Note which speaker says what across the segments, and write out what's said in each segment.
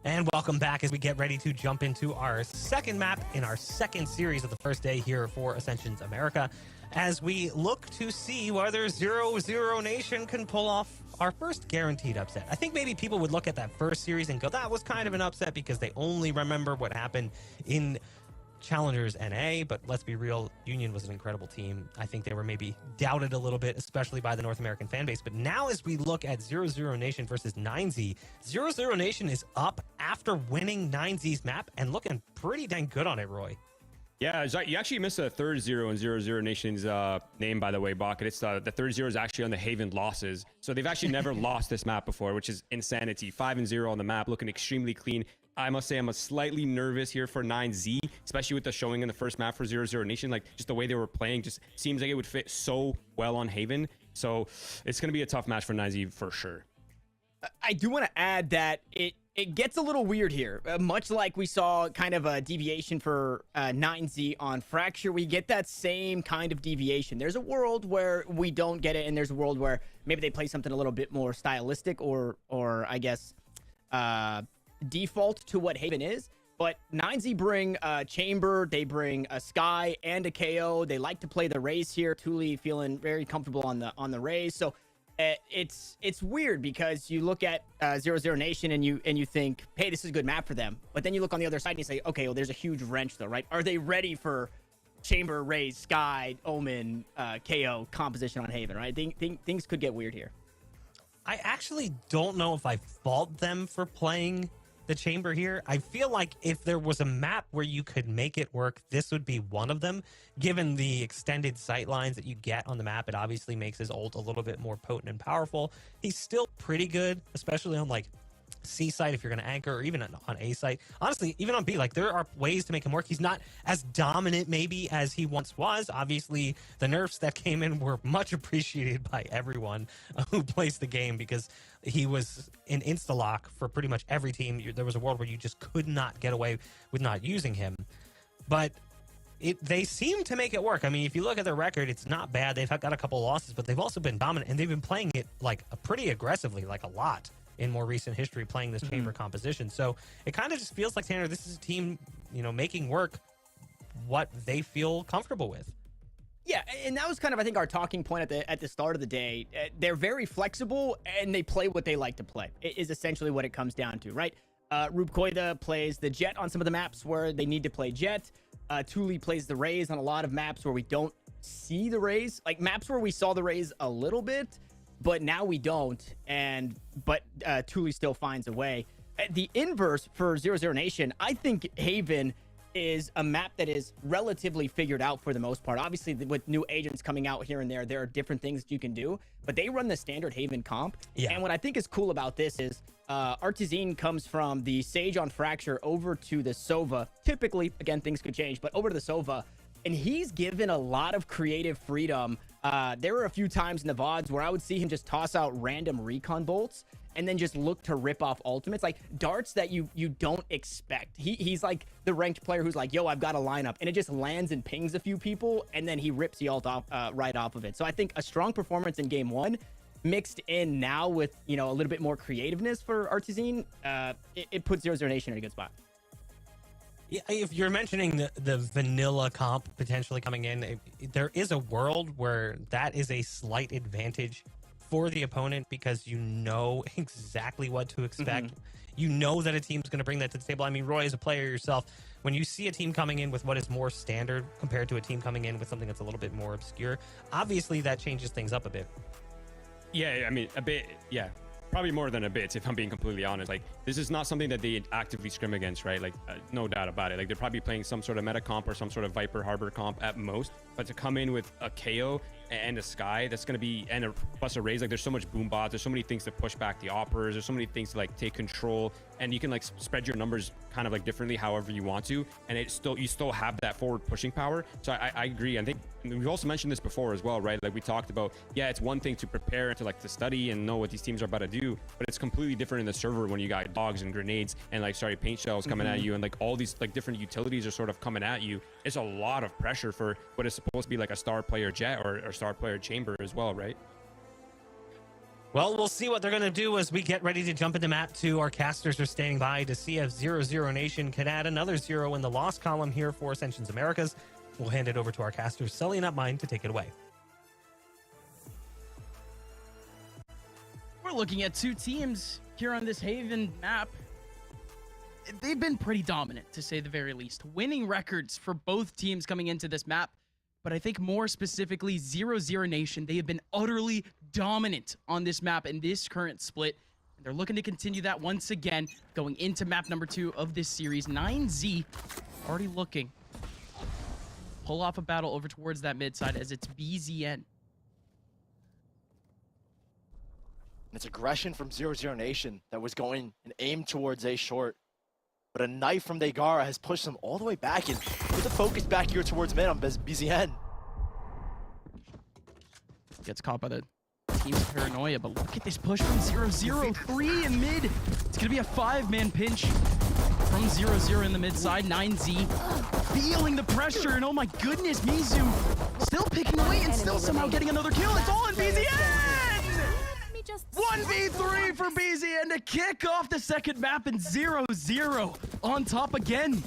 Speaker 1: And welcome back as we get ready to jump into our second map in our second series of the first day here for Ascension's America, as we look to see whether 00Nation can pull off our first guaranteed upset. I think maybe people would look at that first series and go, that was kind of an upset because they only remember what happened in Challengers NA, but let's be real, Union was an incredible team. I think they were maybe doubted a little bit, especially by the North American fan base. But now as we look at 00Nation versus 9Z, 00Nation is up after winning 9Z's map and looking pretty dang good on it, Roy.
Speaker 2: Yeah, you actually missed a third zero in 00Nation's name, by the way, Bach. It's the third zero is actually on the Haven losses. So they've actually never lost this map before, which is insanity. 5-0 on the map, looking extremely clean. I must say I'm slightly nervous here for 9Z, especially with the showing in the first map for 00Nation. Like, just the way they were playing just seems like it would fit so well on Haven. So it's going to be a tough match for 9Z for sure.
Speaker 3: I do want to add that it gets a little weird here. Much like we saw kind of a deviation for 9Z on Fracture, we get that same kind of deviation. There's a world where we don't get it, and there's a world where maybe they play something a little bit more stylistic or I guess default to what Haven is. But 9Z bring Chamber, they bring a Sky and a KO. They like to play the Raze here. Thule feeling very comfortable on the Raze. So it's weird because you look at 00Nation and you think, hey, this is a good map for them. But then you look on the other side and you say, okay, well, there's a huge wrench though, right? Are they ready for Chamber, Raze, Sky, Omen, KO composition on Haven, right? Things could get weird here.
Speaker 1: I actually don't know if I fault them for playing the Chamber here. I feel like if there was a map where you could make it work, this would be one of them. Given the extended sight lines that you get on the map, it obviously makes his ult a little bit more potent and powerful. He's still pretty good, especially on like C site if you're going to anchor, or even on A site. Honestly, even on B, like there are ways to make him work. He's not as dominant maybe as he once was. Obviously, the nerfs that came in were much appreciated by everyone who plays the game, because he was in insta-lock for pretty much every team. There was a world where you just could not get away with not using him. But they seem to make it work. I mean, if you look at their record, it's not bad. They've got a couple losses, but they've also been dominant, and they've been playing it like pretty aggressively, like a lot in more recent history, playing this Chamber composition. So it kind of just feels like, Tanner, this is a team, making work what they feel comfortable with.
Speaker 3: Yeah, and that was kind of, I think, our talking point at the start of the day. They're very flexible, and they play what they like to play. It is essentially what it comes down to, right? Rube Koida plays the Jet on some of the maps where they need to play Jet. Thule plays the Raze on a lot of maps where we don't see the Raze. Like maps where we saw the Raze a little bit, but now we don't. But Thule still finds a way. The inverse for 00Nation, I think Haven is a map that is relatively figured out for the most part. Obviously, with new agents coming out here and there are different things that you can do, but they run the standard Haven comp. Yeah. And what I think is cool about this is Artizine comes from the Sage on Fracture over to the Sova. Typically, again, things could change, but over to the Sova. And he's given a lot of creative freedom. There were a few times in the VODs where I would see him just toss out random recon bolts and then just look to rip off ultimates, like darts that you don't expect. He's like the ranked player who's like, yo, I've got a lineup, and it just lands and pings a few people, and then he rips the ult off right off of it. So I think a strong performance in game one, mixed in now with a little bit more creativeness for Artizine, it puts 00Nation in a good spot.
Speaker 1: Yeah, if you're mentioning the vanilla comp potentially coming in, there is a world where that is a slight advantage for the opponent, because you know exactly what to expect. You know that a team's going to bring that to the table. I mean, Roy, as a player yourself, when you see a team coming in with what is more standard compared to a team coming in with something that's a little bit more obscure, obviously that changes things up a bit.
Speaker 2: Yeah, I mean, a bit, yeah. Probably more than a bit, if I'm being completely honest. Like, this is not something that they actively scrim against, right? Like, no doubt about it. Like, they're probably playing some sort of meta comp or some sort of Viper Harbor comp at most. But to come in with a KO and a Sky, that's going to be, and plus a Raze, like, there's so much boom bots, there's so many things to push back the operas, there's so many things to like take control, and you can like spread your numbers kind of like differently however you want to, and you still have that forward pushing power. So I agree. I think we've also mentioned this before as well, right? Like, we talked about, yeah, it's one thing to prepare and to study and know what these teams are about to do, but it's completely different in the server when you got dogs and grenades and paint shells coming at you, and like all these like different utilities are sort of coming at you. It's a lot of pressure for what is supposed to be like a star player Jet or star player Chamber as well, right?
Speaker 1: Well, we'll see what they're going to do as we get ready to jump into map 2. Our casters are standing by to see if 00Nation can add another 0 in the loss column here for Ascension's Americas. We'll hand it over to our casters, Sully and Upmind, to take it away.
Speaker 4: We're looking at two teams here on this Haven map. They've been pretty dominant, to say the very least. Winning records for both teams coming into this map. But I think more specifically, 00Nation, they have been utterly dominant on this map in this current split. And they're looking to continue that once again, going into map number 2 of this series. 9Z already looking. Pull off a battle over towards that mid side as it's BZN.
Speaker 5: It's aggression from 00Nation that was going and aimed towards A short. But a knife from Degara has pushed them all the way back and put the focus back here towards mid on BZN.
Speaker 4: Gets caught by the team's paranoia, but look at this push from 00. 3 in mid. It's gonna be a 5-man pinch from 00 in the mid side. 9Z feeling the pressure, and oh my goodness, Mizu still picking away and still somehow getting another kill. It's all in BZN! 1v3 for BZN to kick off the second map, and 00 on top again.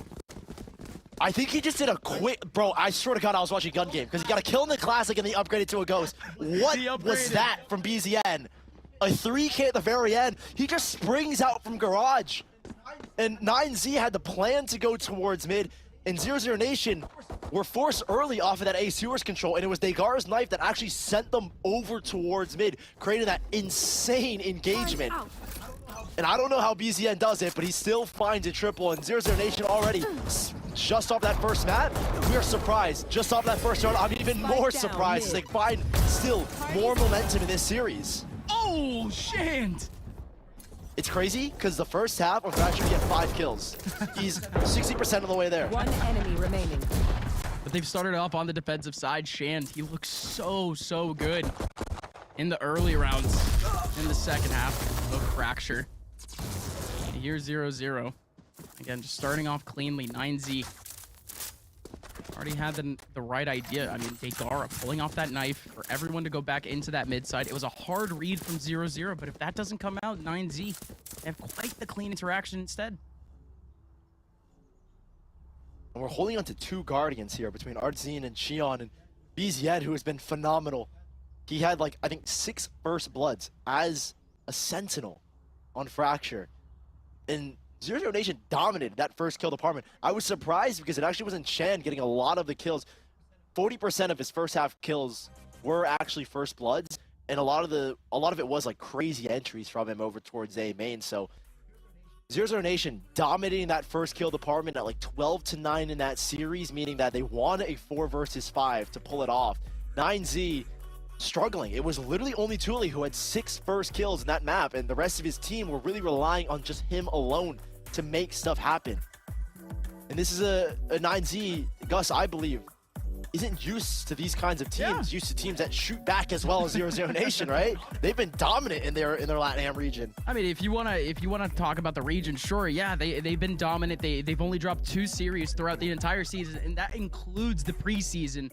Speaker 5: I think he just did a quick, bro, I swear to God I was watching Gun Game, because he got a kill in the Classic and he upgraded to a Ghost. What was that from BZN? A 3K at the very end. He just springs out from Garage. And 9Z had the plan to go towards mid, and 00Nation were forced early off of that A sewers control, and it was Degara's knife that actually sent them over towards mid, creating that insane engagement. And I don't know how BZN does it, but he still finds a triple, and 00Nation already just off that first map. We are surprised. Just off that first round, I'm even more surprised as they find still more momentum in this series.
Speaker 4: Oh, shit!
Speaker 5: It's crazy, because the first half of Fracture get 5 kills. He's 60% of the way there.
Speaker 6: 1 enemy remaining.
Speaker 4: But they've started off on the defensive side. Shand, he looks so good in the early rounds in the second half of Fracture. Here's 00. Again, just starting off cleanly. 9Z already had the right idea. I mean, Degara pulling off that knife for everyone to go back into that mid side. It was a hard read from 00, but if that doesn't come out, 9Z have quite the clean interaction instead.
Speaker 5: And we're holding on to 2 Guardians here between Artzine and Xion, and BZN, who has been phenomenal. He had, like, I think 6 first bloods as a Sentinel on Fracture. And 00Nation dominated that first kill department. I was surprised because it actually wasn't Chan getting a lot of the kills. 40% of his first half kills were actually first bloods, and a lot of it was like crazy entries from him over towards A main. So 00Nation dominating that first kill department at like 12-9 in that series, meaning that they won a 4 versus 5 to pull it off. 9Z struggling. It was literally only Thule who had 6 first kills in that map, and the rest of his team were really relying on just him alone to make stuff happen. And this is a 9Z, Gus, I believe, isn't used to these kinds of teams, used to teams that shoot back as well as 00Nation, right? They've been dominant in their LATAM region.
Speaker 4: I mean, if you wanna talk about the region, sure, yeah, they've been dominant. They've only dropped 2 series throughout the entire season, and that includes the preseason.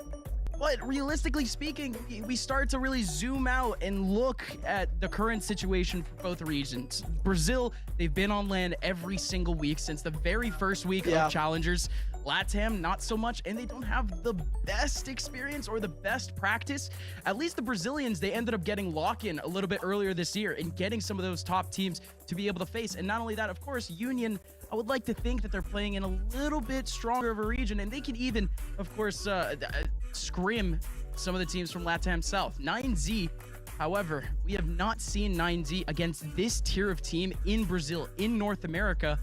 Speaker 4: But realistically speaking, we start to really zoom out and look at the current situation for both regions. Brazil, they've been on land every single week since the very first week of Challengers. LATAM, not so much, and they don't have the best experience or the best practice. At least the Brazilians, they ended up getting lock-in a little bit earlier this year and getting some of those top teams to be able to face. And not only that, of course, Union, I would like to think that they're playing in a little bit stronger of a region, and they can even, of course, scrim some of the teams from LATAM South. 9Z, however, we have not seen 9Z against this tier of team in Brazil, in North America.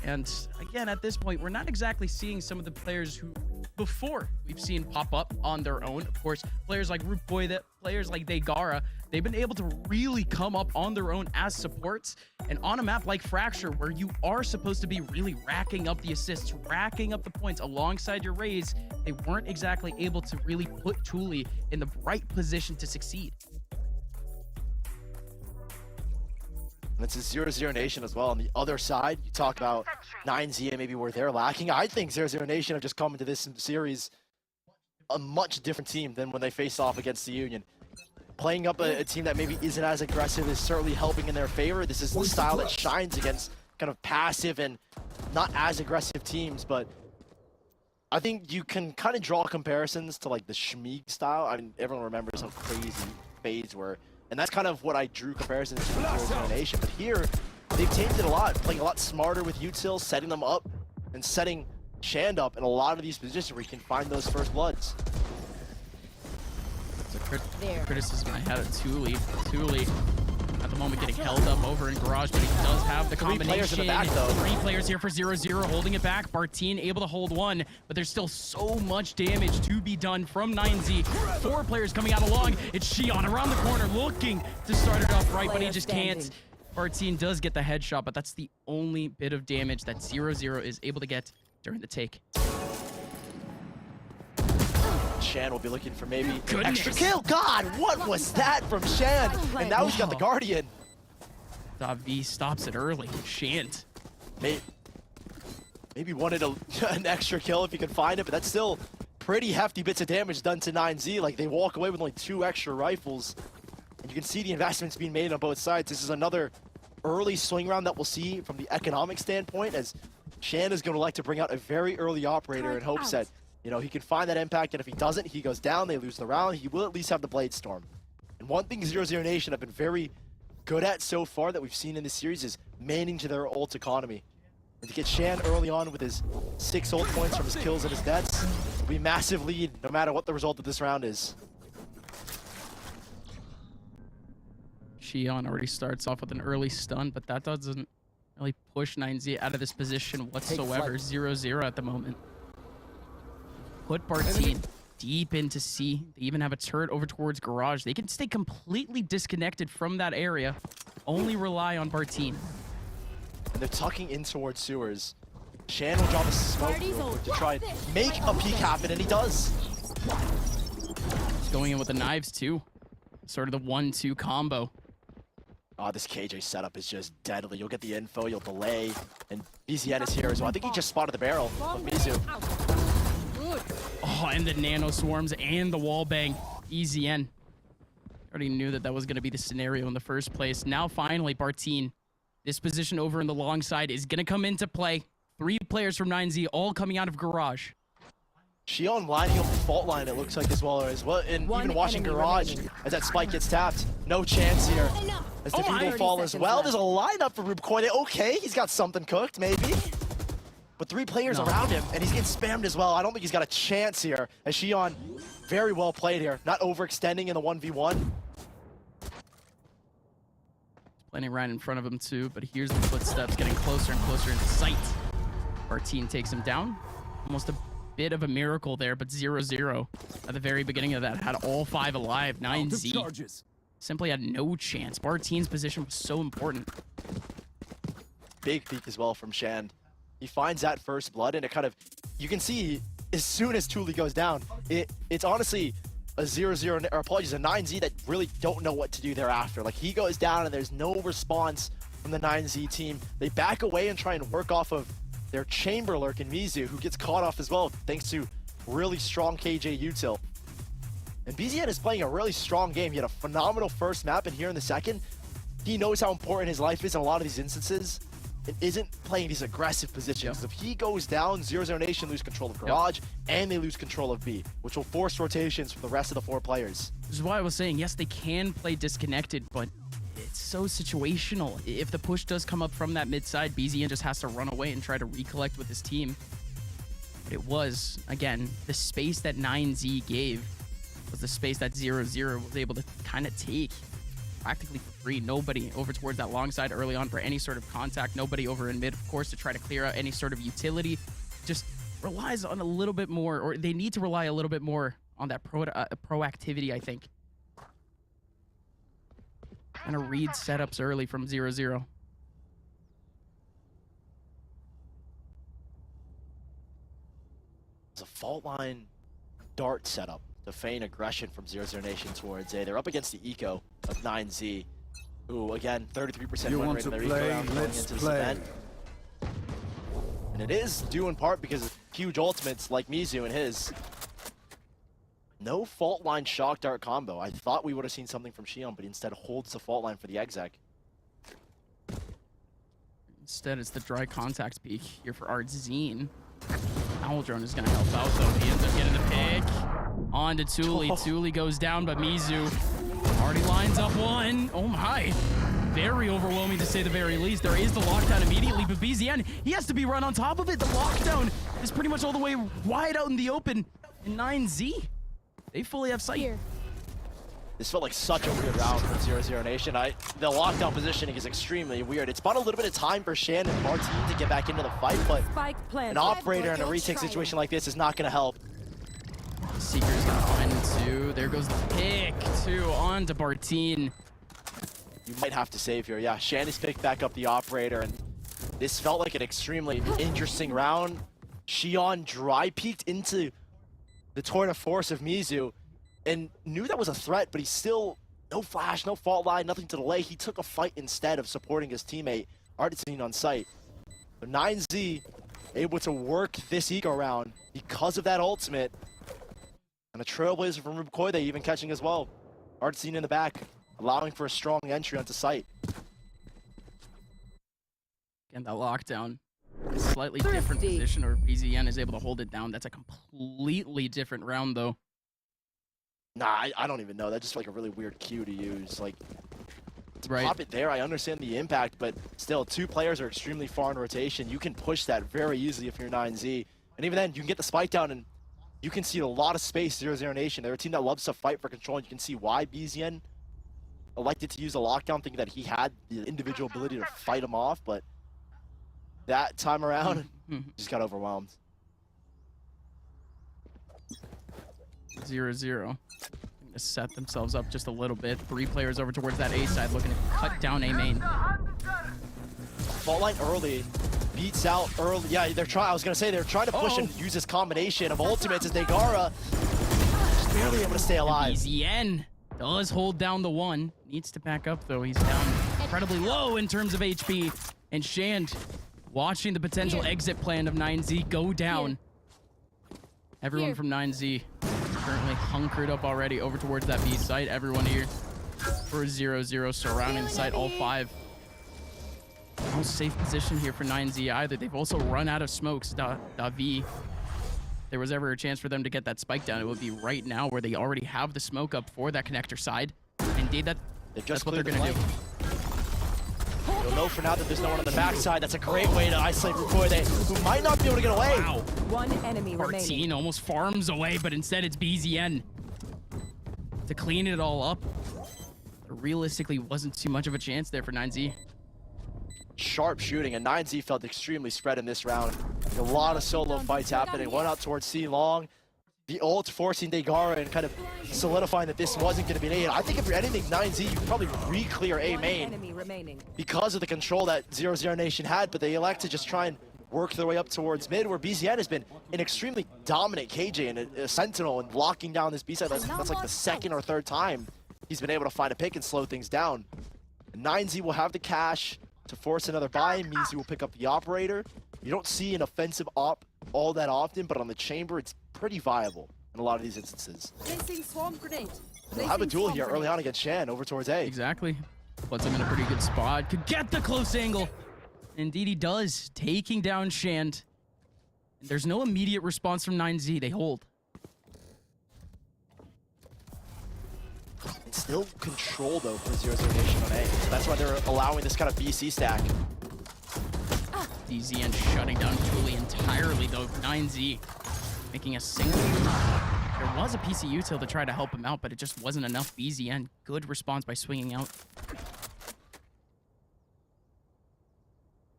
Speaker 4: And again, at this point, we're not exactly seeing some of the players who before we've seen pop up on their own. Of course, players like Rupoy, players like Degara, they've been able to really come up on their own as supports. And on a map like Fracture, where you are supposed to be really racking up the assists, racking up the points alongside your Rays, they weren't exactly able to really put Thule in the right position to succeed.
Speaker 5: And it's a 00Nation as well. On the other side, you talk about 9Z and maybe where they're lacking. I think 00Nation have just come into this series a much different team than when they faced off against the Union. playing up a team that maybe isn't as aggressive is certainly helping in their favor. This is the style that shines against kind of passive and not as aggressive teams, but I think you can kind of draw comparisons to like the Schmieg style. I mean, everyone remembers how crazy fades were, and that's kind of what I drew comparisons to with 00Nation. But here, they've tamed it a lot, playing a lot smarter with util, setting them up, and setting Shand up in a lot of these positions where you can find those first bloods.
Speaker 4: Criticism I had of Thule. Thule at the moment getting held up over in Garage, but he does have the combination.
Speaker 5: 3 players in the back, though.
Speaker 4: 3 players here for 0-0, holding it back. Bartine able to hold one, but there's still so much damage to be done from 9Z. 4 players coming out along. It's Xion around the corner looking to start it off right, but he just can't. Bartine does get the headshot, but that's the only bit of damage that 0-0 is able to get during the take.
Speaker 5: Shan will be looking for maybe an extra kill. God, what was that from Shan? And now he's got the Guardian.
Speaker 4: V stops it early. Shant.
Speaker 5: Maybe wanted an extra kill if he could find it, but that's still pretty hefty bits of damage done to 9Z. Like, they walk away with only 2 extra rifles. And you can see the investments being made on both sides. This is another early swing round that we'll see from the economic standpoint, as Shan is going to like to bring out a very early operator in hopes that, you know, he can find that impact, and if he doesn't, he goes down, they lose the round. He will at least have the Blade Storm. And one thing 00Nation have been very good at so far that we've seen in this series is managing their ult economy. And to get Shan early on with his 6 ult points from his kills and his deaths will be a massive lead no matter what the result of this round is.
Speaker 4: Xion already starts off with an early stun, but that doesn't really push 9Z out of this position whatsoever. 0-0 at the moment. Put Bartine deep into C. They even have a turret over towards Garage. They can stay completely disconnected from that area. Only rely on Bartine.
Speaker 5: And they're tucking in towards sewers. Shan will drop a smoke real quick to try and make a peek happen, and he does.
Speaker 4: He's going in with the knives too. Sort of the 1-2 combo.
Speaker 5: Oh, this KJ setup is just deadly. You'll get the info, you'll delay, and BZN is here as well. I think he just spotted the barrel of Mizu.
Speaker 4: Oh, and the nano swarms and the wall bang. EZN. Already knew that that was going to be the scenario in the first place. Now, finally, Bartine. This position over in the long side is going to come into play. 3 players from 9Z all coming out of Garage.
Speaker 5: Xion lining up the fault line, it looks like, as well. And even watching Garage as that spike gets tapped. No chance here. As the feed will fall as well. There's a lineup for Rubcoy. Okay, he's got something cooked, maybe. But 3 players around him, and he's getting spammed as well. I don't think he's got a chance here. As Xion, very well played here. Not overextending in the 1v1.
Speaker 4: Planning right in front of him too, but here's the footsteps getting closer and closer into sight. Bartine takes him down. Almost a bit of a miracle there, but 0-0 at the very beginning of that had all 5 alive. 9Z simply had no chance. Bartine's position was so important.
Speaker 5: Big peek as well from Shand. He finds that first blood, and it kind of, you can see as soon as Thule goes down, it's honestly a 0-0, or apologies, a 9Z that really don't know what to do thereafter. Like, he goes down and there's no response from the 9Z team. They back away and try and work off of their chamber lurk in Mizu, who gets caught off as well, thanks to really strong KJ util. And BZN is playing a really strong game. He had a phenomenal first map, and here in the second, he knows how important his life is in a lot of these instances, and isn't playing these aggressive positions. If he goes down, 00Nation lose control of Garage, and they lose control of B, which will force rotations for the rest of the 4 players.
Speaker 4: This is why I was saying, yes, they can play disconnected, but it's so situational. If the push does come up from that mid side, BZN just has to run away and try to recollect with his team. But it was, again, the space that 9Z gave was the space that 0-0 was able to kind of take practically for free. Nobody over towards that long side early on for any sort of contact. Nobody over in mid, of course, to try to clear out any sort of utility. Just relies on a little bit more, or they need to rely a little bit more on that proactivity, I think. Kind of read setups early from 0-0.
Speaker 5: It's a fault line dart setup to feign aggression from 00Nation towards A. They're up against the eco of 9Z, who, again, 33% win rate in their eco round going into this event. And it is due in part because of huge ultimates like Mizu and his. No fault line shock dart combo. I thought we would have seen something from Xion, but he instead holds the fault line for the exec.
Speaker 4: Instead, it's the dry contact peek here for Artzine. Owl Drone is going to help out, though. He ends up getting the pick. On to Thule. Thule goes down, but Mizu already lines up one. Oh, my. Very overwhelming, to say the very least. There is the lockdown immediately, but BZN, he has to be run on top of it. The lockdown is pretty much all the way wide out in the open. And 9Z, they fully have sight.
Speaker 6: Here.
Speaker 5: This felt like such a weird round for 00Nation. The lockdown positioning is extremely weird. It's bought a little bit of time for Shan and Martin to get back into the fight, but an operator in a retake situation like this is not going to help.
Speaker 4: Seeker's going to find the two. There goes the pick, two on to Bartine.
Speaker 5: You might have to save here. Yeah, Shandy's picked back up the operator, and this felt like an extremely interesting round. Xion dry peeked into the tour de force of Mizu and knew that was a threat, but he's still no flash, no fault line, nothing to delay. He took a fight instead of supporting his teammate, Artzine, on site. So 9Z able to work this eco round because of that ultimate. And a trailblazer from Rubkoide even catching as well. Artzine in the back, allowing for a strong entry onto site.
Speaker 4: And that lockdown, a slightly different position, or BZN is able to hold it down. That's a completely different round, though.
Speaker 5: Nah, I don't even know. That's just like a really weird cue to use. Like, to
Speaker 4: Right.
Speaker 5: pop it there, I understand the impact, but still, two players are extremely far in rotation. You can push that very easily if you're 9Z. And even then, you can get the spike down, and you can see a lot of space, 00Nation. They're a team that loves to fight for control, and you can see why BZN elected to use a lockdown, thinking that he had the individual ability to fight him off, but that time around, just got overwhelmed.
Speaker 4: 0-0. To set themselves up just a little bit. 3 players over towards that A side, looking to cut down A main.
Speaker 5: Fault line early, beats out early. Yeah, they're trying. I was gonna say they're trying to push and use this combination of ultimates as Negara just barely able to stay alive.
Speaker 4: BZN does hold down the one. Needs to back up though. He's down incredibly low in terms of HP. And Shand watching the potential exit plan of 9Z go down. Everyone from 9Z currently hunkered up already over towards that B site. Everyone here for 0-0 surrounding the site, all 5. No safe position here for 9Z either. They've also run out of smokes. Davi, there was ever a chance for them to get that spike down, it would be right now, where they already have the smoke up for that connector side. Indeed, that's what they're going to do.
Speaker 5: You'll know for now that there's no one on the backside. That's a great way to isolate Rubkoide, who might not be able to get away.
Speaker 4: Wow.
Speaker 6: One enemy remaining.
Speaker 4: Martine almost farms away, but instead it's BZN to clean it all up. Realistically, wasn't too much of a chance there for 9Z.
Speaker 5: Sharp shooting, and 9Z felt extremely spread in this round. A lot of solo fights happening. One out towards C Long. The ult forcing Negara and kind of solidifying that this wasn't going to be an A. And I think if you're anything 9Z, you could probably re-clear A main because of the control that 00Nation had, but they elect to just try and work their way up towards mid, where BZN has been an extremely dominant KJ and a Sentinel and locking down this B side. That's like the second or third time he's been able to find a pick and slow things down. 9Z will have the cash to force another buy. Mizu will pick up the operator. You don't see an offensive op all that often, but on the chamber, it's pretty viable in a lot of these instances. They'll have a duel here early on against Shan over towards A.
Speaker 4: Exactly. Puts him in a pretty good spot. Could get the close angle. Indeed he does. Taking down Shand. There's no immediate response from 9Z. They hold.
Speaker 5: It's still control, though, for 00Nation on A. So that's why they're allowing this kind of BC stack.
Speaker 4: DZN shutting down Thule entirely, though. 9Z making a single. There was a PC util to try to help him out, but it just wasn't enough. BZN, good response by swinging out.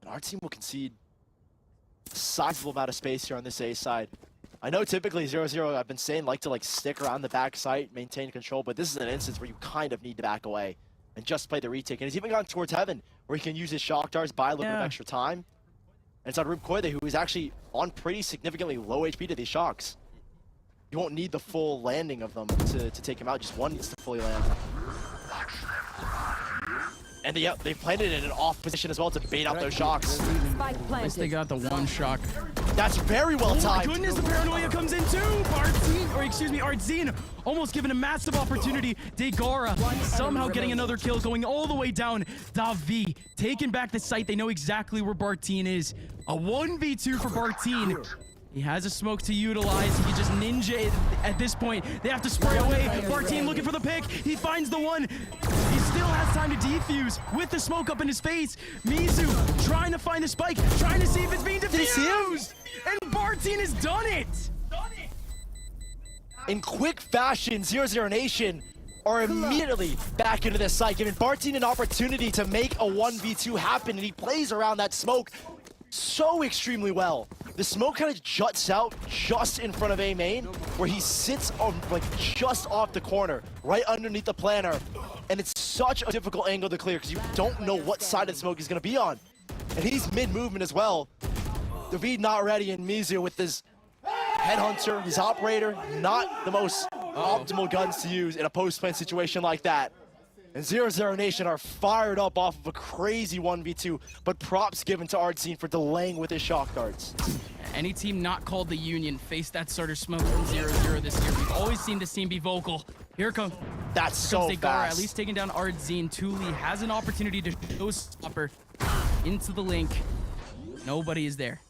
Speaker 5: And our team will concede a sizable amount of space here on this A side. I know typically 0-0, I've been saying, like to stick around the back site, maintain control, but this is an instance where you kind of need to back away and just play the retake. And he's even gone towards Heaven, where he can use his shock darts, buy a little bit of extra time. And it's on Rubkoide, who is actually on pretty significantly low HP to these shocks. You won't need the full landing of them to take him out. Just one needs to fully land. And they've planted it in an off position as well to bait out those shocks.
Speaker 4: At least they got the one shock.
Speaker 5: That's very well
Speaker 4: Oh my
Speaker 5: timed.
Speaker 4: goodness, the paranoia comes in too. Artzine almost given a massive opportunity. Degara somehow getting another kill, going all the way down. Davi taking back the site. They know exactly where Bartine is. A 1v2 for Bartine. He has a smoke to utilize. He can just ninja it at this point. They have to spray away. Bartine looking for the pick. He finds the one. He still has time to defuse with the smoke up in his face. Mizu trying to find the spike, trying to see if it's being defused. And Bartine has done it.
Speaker 5: In quick fashion, 00Nation are immediately back into this site, giving Bartine an opportunity to make a 1v2 happen, and he plays around that smoke so extremely well. The smoke kind of juts out just in front of A main, where he sits on like just off the corner, right underneath the planter. And it's such a difficult angle to clear because you don't know what side of the smoke he's gonna be on. And he's mid-movement as well. David not ready, and Mizu with his headhunter, his operator, not the most optimal guns to use in a post-plant situation like that. And 00Nation are fired up off of a crazy 1v2, but props given to Artzine for delaying with his shock darts.
Speaker 4: Any team not called the Union faced that sort of smoke from 0-0 this year. We've always seen this team be vocal. Here comes
Speaker 5: That's so
Speaker 4: Degara,
Speaker 5: fast.
Speaker 4: at least taking down Artzine. Tuli has an opportunity to showstopper into the link. Nobody is there.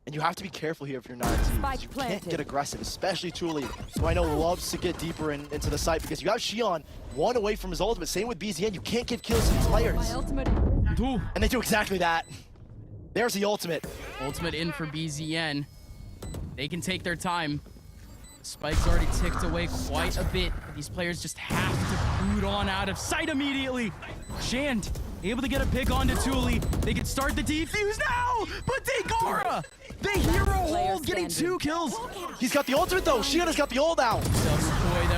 Speaker 5: And you have to be careful here if you're 9T. You can't get aggressive, especially Tuli, who I know loves to get deeper into the site because you have Xion one away from his ultimate. Same with BZN. You can't get kills to these players.
Speaker 4: Ooh.
Speaker 5: And they do exactly that. There's the ultimate.
Speaker 4: Ultimate in for BZN. They can take their time. The spike's already ticked away quite a bit, but these players just have to boot on out of sight immediately. Shand able to get a pick onto Tuli. They can start the defuse now, but Degara, the hero hold, getting 2 kills.
Speaker 5: He's got the ultimate though. Shion's got the ult now.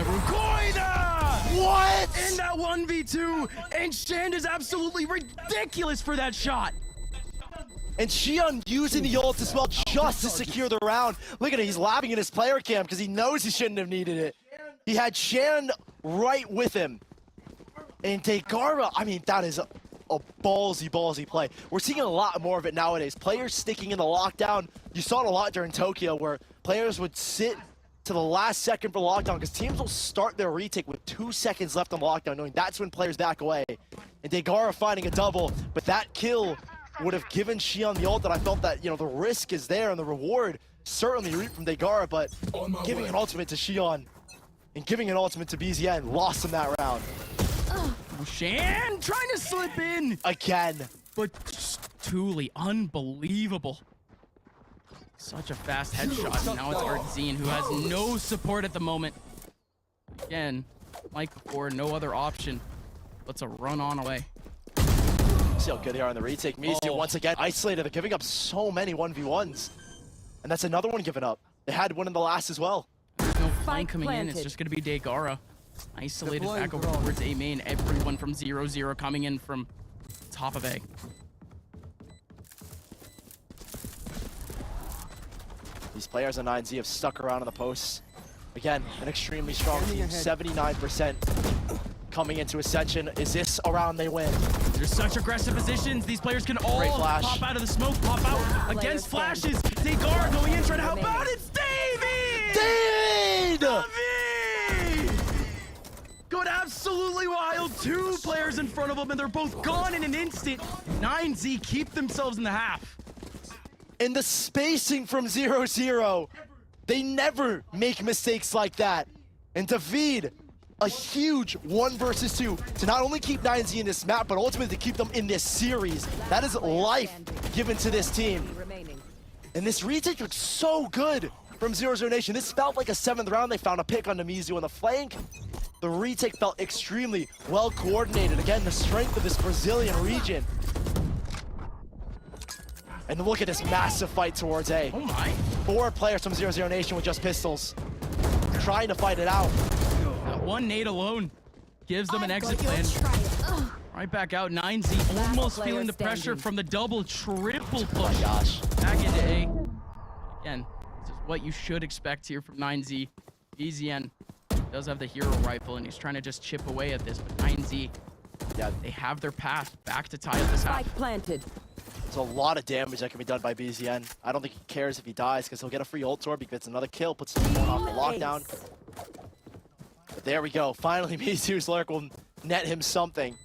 Speaker 4: Rukoida!
Speaker 5: What?
Speaker 4: In that 1v2, and Shand is absolutely ridiculous for that shot.
Speaker 5: And Xion using the ult as well just to secure the round. Look at it, he's laughing in his player cam because he knows he shouldn't have needed it. He had Shan right with him. And Degara, I mean, that is a ballsy play. We're seeing a lot more of it nowadays. Players sticking in the lockdown. You saw it a lot during Tokyo where players would sit to the last second for lockdown because teams will start their retake with 2 seconds left on lockdown, knowing that's when players back away. And Degara finding a double, but that kill would have given Xion the ult that I felt that, you know, the risk is there and the reward certainly reaped from Degara, but giving an ultimate to Xion and giving an ultimate to BZN lost him that round.
Speaker 4: Shan trying to slip in.
Speaker 5: Again.
Speaker 4: But Tuli, unbelievable. Such a fast headshot. And now it's Artzine, who has no support at the moment. Again, like before, no other option but to run on away.
Speaker 5: See how good they are on the retake. Mizu once again isolated. They're giving up so many 1v1s. And that's another one given up. They had one in the last as well.
Speaker 4: There's no flank coming in. It's just going to be Degara. Isolated back over towards A main. Everyone from 0-0 coming in from top of A.
Speaker 5: These players on 9Z have stuck around on the posts. Again, an extremely strong team. 79% coming into Ascension. Is this a round they win?
Speaker 4: There's such aggressive positions. These players can all pop out of the smoke, pop out against flashes. Degara going in, trying to help out. It's David!
Speaker 5: David!
Speaker 4: Going absolutely wild. 2 players in front of him, and they're both gone in an instant. 9Z keep themselves in the half.
Speaker 5: And the spacing from 0-0, they never make mistakes like that. And David, a huge 1 versus 2 to not only keep 9Z in this map, but ultimately to keep them in this series. That is life given to this team. And this retake looks so good from 00Nation. This felt like a 7th round. They found a pick on Mizu on the flank. The retake felt extremely well coordinated. Again, the strength of this Brazilian region. And look at this massive fight towards A.
Speaker 4: Oh my.
Speaker 5: 4 players from 00Nation with just pistols, trying to fight it out.
Speaker 4: That one nade alone gives them an exit plan. Right back out. 9Z almost feeling the pressure from the double, triple push.
Speaker 5: Oh my gosh.
Speaker 4: Back into A. Again, this is what you should expect here from 9Z. BZN does have the hero rifle, and he's trying to just chip away at this, but 9Z
Speaker 5: Yeah,
Speaker 4: they have their path back to tie up this half.
Speaker 6: Spike planted.
Speaker 5: there's a lot of damage that can be done by BZN. I don't think he cares if he dies because he'll get a free ult orb. He gets another kill, puts him off the lockdown. But there we go. Finally, Mizu's lurk will net him something.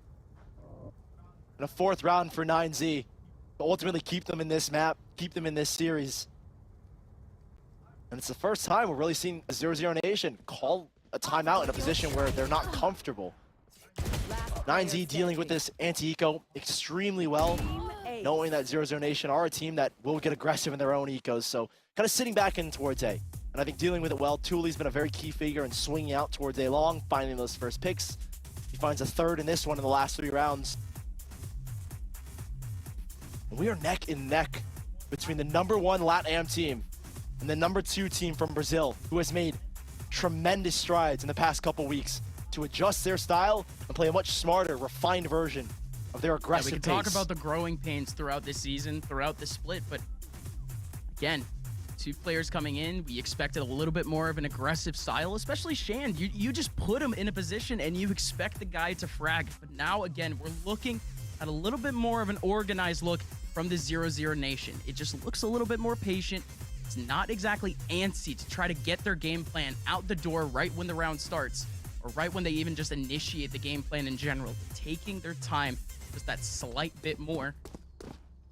Speaker 5: And a 4th round for 9Z. But ultimately keep them in this map, keep them in this series. And it's the first time we're really seeing 00Nation call a timeout in a position where they're not comfortable. 9Z dealing with this anti-eco extremely well, knowing that 00Nation are a team that will get aggressive in their own ecos, so kind of sitting back in towards A. And I think dealing with it well, Thule's been a very key figure in swinging out towards A long, finding those first picks. He finds a 3rd in this one in the last 3 rounds. And we are neck and neck between the #1 LATAM team and the #2 team from Brazil, who has made tremendous strides in the past couple weeks to adjust their style and play a much smarter, refined version of their aggressive
Speaker 4: we can talk about the growing pains throughout this season, throughout the split, but again, 2 players coming in, we expected a little bit more of an aggressive style, especially Shan. You just put him in a position and you expect the guy to frag. But now, again, we're looking at a little bit more of an organized look from the 00Nation. It just looks a little bit more patient. It's not exactly antsy to try to get their game plan out the door right when the round starts, or right when they even just initiate the game plan in general. Taking their time just that slight bit more.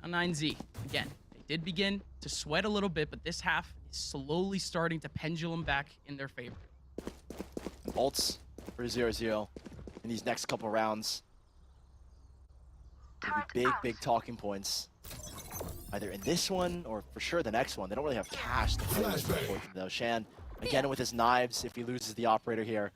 Speaker 4: On 9Z, again, they did begin to sweat a little bit, but this half is slowly starting to pendulum back in their favor.
Speaker 5: ults for 0-0 in these next couple rounds. There'll be big talking points. Either in this one or for sure the next one. They don't really have cash to play with, unfortunately, though. Shan, again with his knives, if he loses the operator here.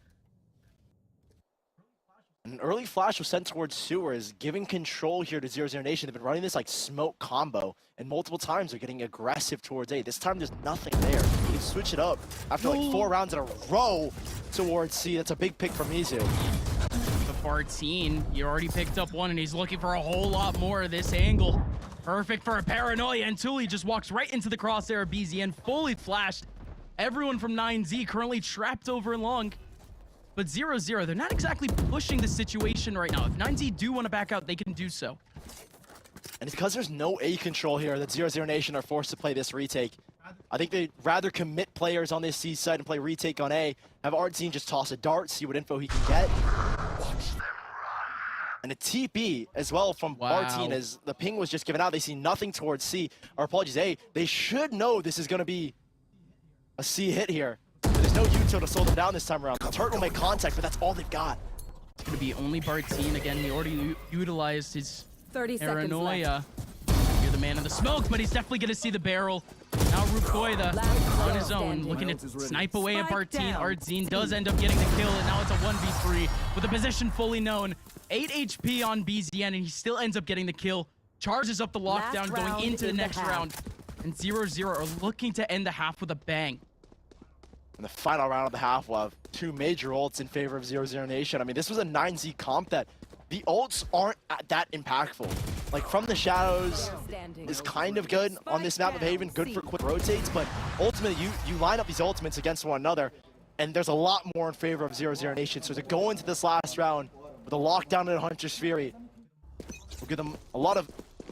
Speaker 5: An early flash was sent towards Sewers, giving control here to 00Nation. They've been running this like smoke combo, and multiple times they're getting aggressive towards A. This time there's nothing there. They switch it up after like 4 rounds in a row towards C. That's a big pick from Mizu.
Speaker 4: The Bartine, he already picked up one, and he's looking for a whole lot more of this angle. Perfect for a paranoia, and Thule just walks right into the crosshair of BZN, fully flashed. Everyone from 9Z currently trapped over and long. But 0-0, they're not exactly pushing the situation right now. If 9Z do want to back out, they can do so.
Speaker 5: And it's because there's no A control here that 00Nation are forced to play this retake. I think they'd rather commit players on this C side and play retake on A, have Artzine just toss a dart, see what info he can get. And a TP as well from Artzine, as the ping was just given out. They see nothing towards C, or apologies, A. They should know this is going to be a C hit here. There's no util to slow them down this time around. The turret will make contact, but that's all they've got.
Speaker 4: It's going to be only Bartine. Again, he already utilized his
Speaker 6: 30
Speaker 4: paranoia. You're the man in the smoke, but he's definitely going to see the barrel. Now Rukoida on his own, looking to snipe away at Bartine. Artzine does end up getting the kill, and now it's a 1v3 with the position fully known. 8 HP on BZN, and he still ends up getting the kill. Charges up the lockdown going into the next round. And 0-0 are looking to end the half with a bang.
Speaker 5: In the final round of the half, we'll have 2 major ults in favor of 00Nation. I mean, this was a 9Z comp that the ults aren't that impactful. Like, from the shadows is kind of good on this map of Haven, good for quick rotates, but ultimately you line up these ultimates against one another, and there's a lot more in favor of 00Nation. So to go into this last round with a lockdown and a Hunter's Fury will give them a lot of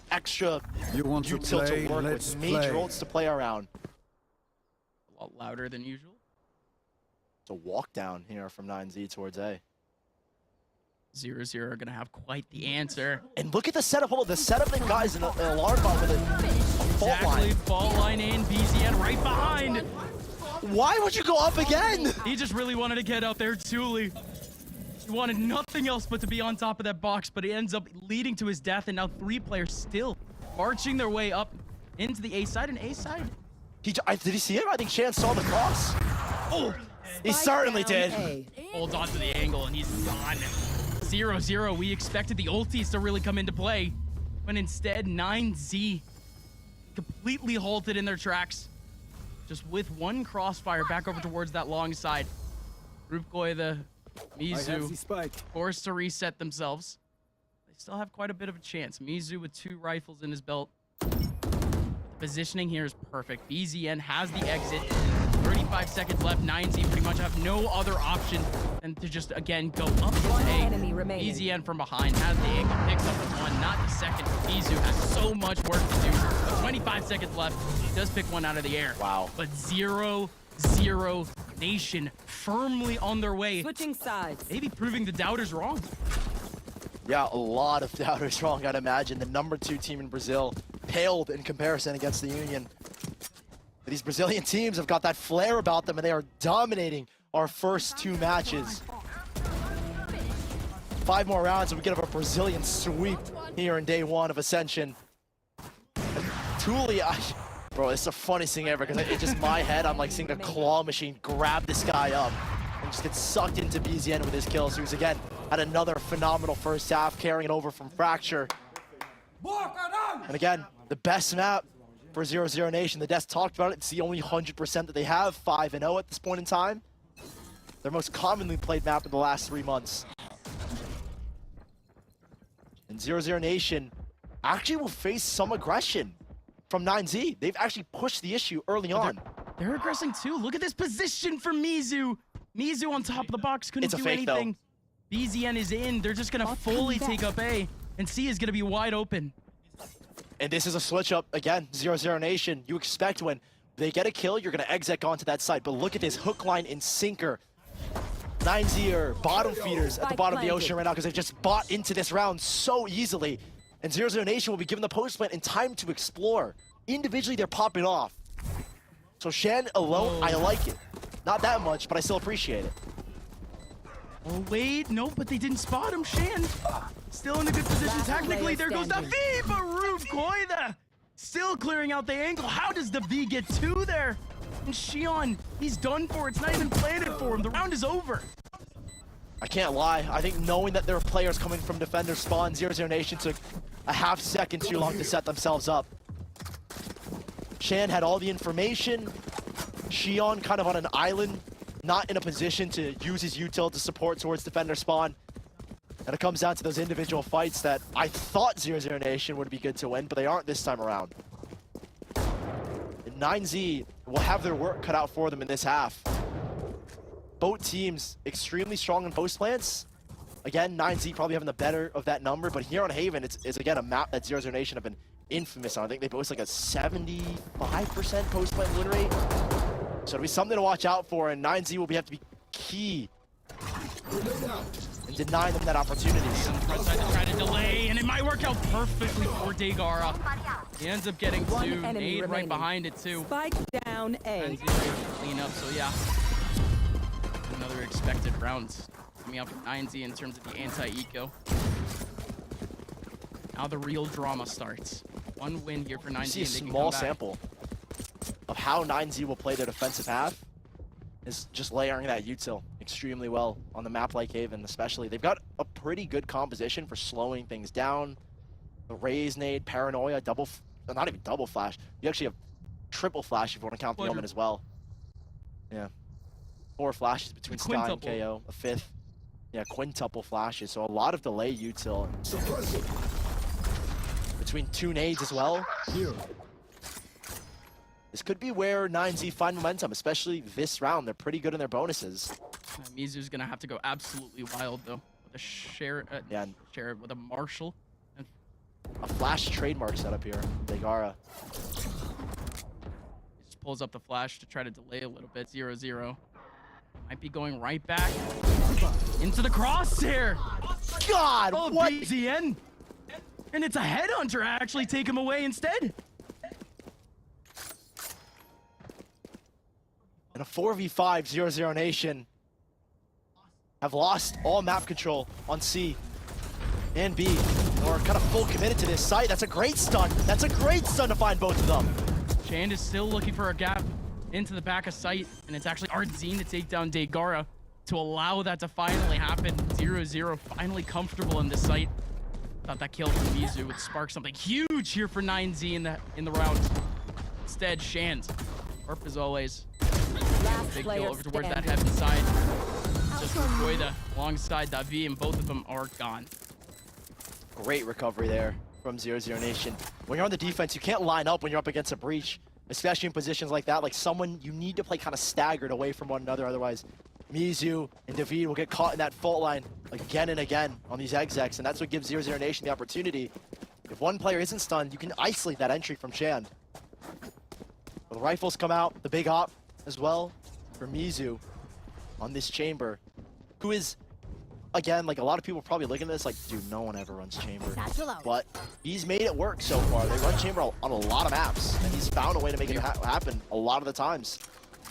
Speaker 5: extra util to work with, major ults to play around.
Speaker 4: A lot louder than usual.
Speaker 5: It's a walk down here from 9Z towards A.
Speaker 4: 0-0 are going to have quite the answer.
Speaker 5: And look at the setup. Hold on, the setup they've got is an alarm bot with a fault line.
Speaker 4: Exactly, fault line in, BZN right behind.
Speaker 5: Why would you go up again?
Speaker 4: He just really wanted to get out there, Thule. He wanted nothing else but to be on top of that box, but it ends up leading to his death, and now 3 players still marching their way up into the A side. And A side?
Speaker 5: Did he see him? I think Shan saw the cross.
Speaker 4: Oh!
Speaker 5: He certainly did.
Speaker 4: Holds on to the angle, and he's gone. 0-0, we expected the ultis to really come into play, but instead 9Z completely halted in their tracks, just with one crossfire back over towards that long side. Rupkoi, the Mizu, forced to reset themselves. They still have quite a bit of a chance. Mizu with 2 rifles in his belt. The positioning here is perfect. BZN has the exit. Already 25 seconds left. 9Z pretty much have no other option than to just, again, go up to
Speaker 6: One
Speaker 4: A.
Speaker 6: enemy remaining.
Speaker 4: BZN from behind has the angle, picks up the one, not the second. Mizu has so much work to do. But 25 seconds left. He does pick one out of the air.
Speaker 5: Wow.
Speaker 4: But 00Nation firmly on their way.
Speaker 6: Switching sides.
Speaker 4: Maybe proving the doubters wrong.
Speaker 5: Yeah, a lot of doubters wrong, I'd imagine. The #2 team in Brazil paled in comparison against the Union. But these Brazilian teams have got that flair about them, and they are dominating our first 2 matches. 5 more rounds, and we get a Brazilian sweep here in day 1 of Ascension. And Thule, bro, it's the funniest thing ever, because it's just my head, I'm like seeing the claw machine grab this guy up and just get sucked into BZN with his kills, who's again had another phenomenal first half, carrying it over from Fracture. And again, the best map for 00Nation. The Desk talked about it. It's the only 100% that they have, 5-0 at this point in time. Their most commonly played map in the last 3 months. And 00Nation actually will face some aggression from 9Z. They've actually pushed the issue early on.
Speaker 4: They're aggressing too. Look at this position for Mizu. Mizu on top of the box couldn't
Speaker 5: It's a
Speaker 4: do
Speaker 5: fake, though.
Speaker 4: anything. BZN is in. They're just gonna fully take up A, and C is gonna be wide open.
Speaker 5: And this is a switch up again. 00Nation. You expect when they get a kill, you're gonna exec onto that site. But look at this hook line and sinker. 9Z are bottom feeders at the bottom of the ocean right now because they've just bought into this round so easily. And 00Nation will be given the post plant and time to explore. Individually, they're popping off. So Shan alone, I like it. Not that much, but I still appreciate it.
Speaker 4: Oh wait, nope, but they didn't spot him. Shan still in a good position
Speaker 6: Last
Speaker 4: technically.
Speaker 6: player
Speaker 4: There goes the V,
Speaker 6: standing.
Speaker 4: but Rube Koida still clearing out the angle. How does the V get 2 there? And Shion, he's done for. It's not even planted for him. The round is over.
Speaker 5: I can't lie. I think knowing that there are players coming from defender spawn, 00Nation took a half second too long to set themselves up. Shan had all the information. Shion kind of on an island, not in a position to use his util to support towards defender spawn. And it comes down to those individual fights that I thought 00Nation would be good to win, but they aren't this time around. And 9Z will have their work cut out for them in this half. Both teams extremely strong in post plants. Again, 9Z probably having the better of that number, but here on Haven, it's again a map that 00Nation have been infamous on. I think they boast like a 75% post plant win rate. So it'll be something to watch out for, and 9Z will have to be key in denying them that opportunity.
Speaker 4: On the front side to try to delay, and it might work out perfectly for Degara. He ends up getting 2.
Speaker 6: One enemy
Speaker 4: Nade right
Speaker 6: remaining.
Speaker 4: behind it too.
Speaker 6: Spike down A.
Speaker 4: And clean up, so yeah. Another expected round coming up from 9Z in terms of the anti-eco. Now the real drama starts. 1 win here for 9Z.
Speaker 5: You see a
Speaker 4: and they can
Speaker 5: small
Speaker 4: come back.
Speaker 5: sample of how 9Z will play their defensive half is just layering that util extremely well on the map like Haven especially. They've got a pretty good composition for slowing things down. The Raze nade, Paranoia, not even double flash. You actually have triple flash if you want to count the Omen as well. Yeah. 4 flashes between
Speaker 4: The
Speaker 5: Sky and
Speaker 4: quintuple.
Speaker 5: KO, a 5th. Yeah, quintuple flashes, so a lot of delay util. Between 2 nades as well. This could be where 9Z find momentum, especially this round. They're pretty good in their bonuses.
Speaker 4: Mizu's gonna have to go absolutely wild though. With a share,
Speaker 5: Yeah.
Speaker 4: share with a Marshall. And
Speaker 5: A flash trademark setup here, Degara.
Speaker 4: he just pulls up the flash to try to delay a little bit. 0-0. Might be going right back into the crosshair.
Speaker 5: God,
Speaker 4: Oh,
Speaker 5: what?
Speaker 4: BZN. And it's a headhunter actually take him away instead.
Speaker 5: In a 4v5, 00Nation have lost all map control on C and B. Or kind of full committed to this site. That's a great stun. That's a great stun to find both of them.
Speaker 4: Shand is still looking for a gap into the back of sight, and it's actually Ardzine to take down Degara to allow that to finally happen. 0-0, finally comfortable in this site. Thought that kill from Mizu would spark something huge here for 9Z in the round. Instead, Shand, sharp as always.
Speaker 6: Last
Speaker 4: Big
Speaker 6: player
Speaker 4: kill over towards that
Speaker 6: standing.
Speaker 4: heaven side. Just Rukoida alongside Davi, and both of them are gone.
Speaker 5: Great recovery there from 00Nation. When you're on the defense, you can't line up when you're up against a breach. especially in positions like that. Like someone, you need to play kind of staggered away from one another, otherwise Mizu and David will get caught in that fault line again and again on these execs, and that's what gives 00Nation the opportunity. If one player isn't stunned, you can isolate that entry from Chand. But the rifles come out, the big op as well for Mizu on this chamber, who is, again, like a lot of people probably looking at this like, dude, no one ever runs chamber. But he's made it work so far. They run chamber on a lot of maps, and he's found a way to make it happen a lot of the times.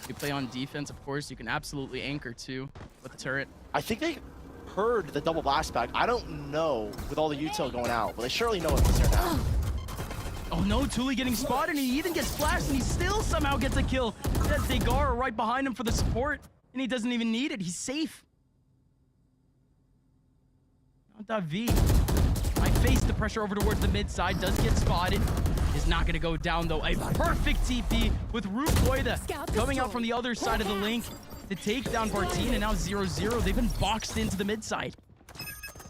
Speaker 4: You play on defense, of course, you can absolutely anchor too with the turret.
Speaker 5: I think they heard the double blast back. I don't know with all the util going out, but they surely know it's there now.
Speaker 4: Oh no, Thule getting spotted, and he even gets flashed, and he still somehow gets a kill. That's Degar right behind him for the support, and he doesn't even need it. He's safe. Now David might face the pressure over towards the mid side, does get spotted. Is not going to go down, though. A perfect TP with Rukoida coming out from the other side of the link to take down Bartine, and now 0-0. They've been boxed into the mid side.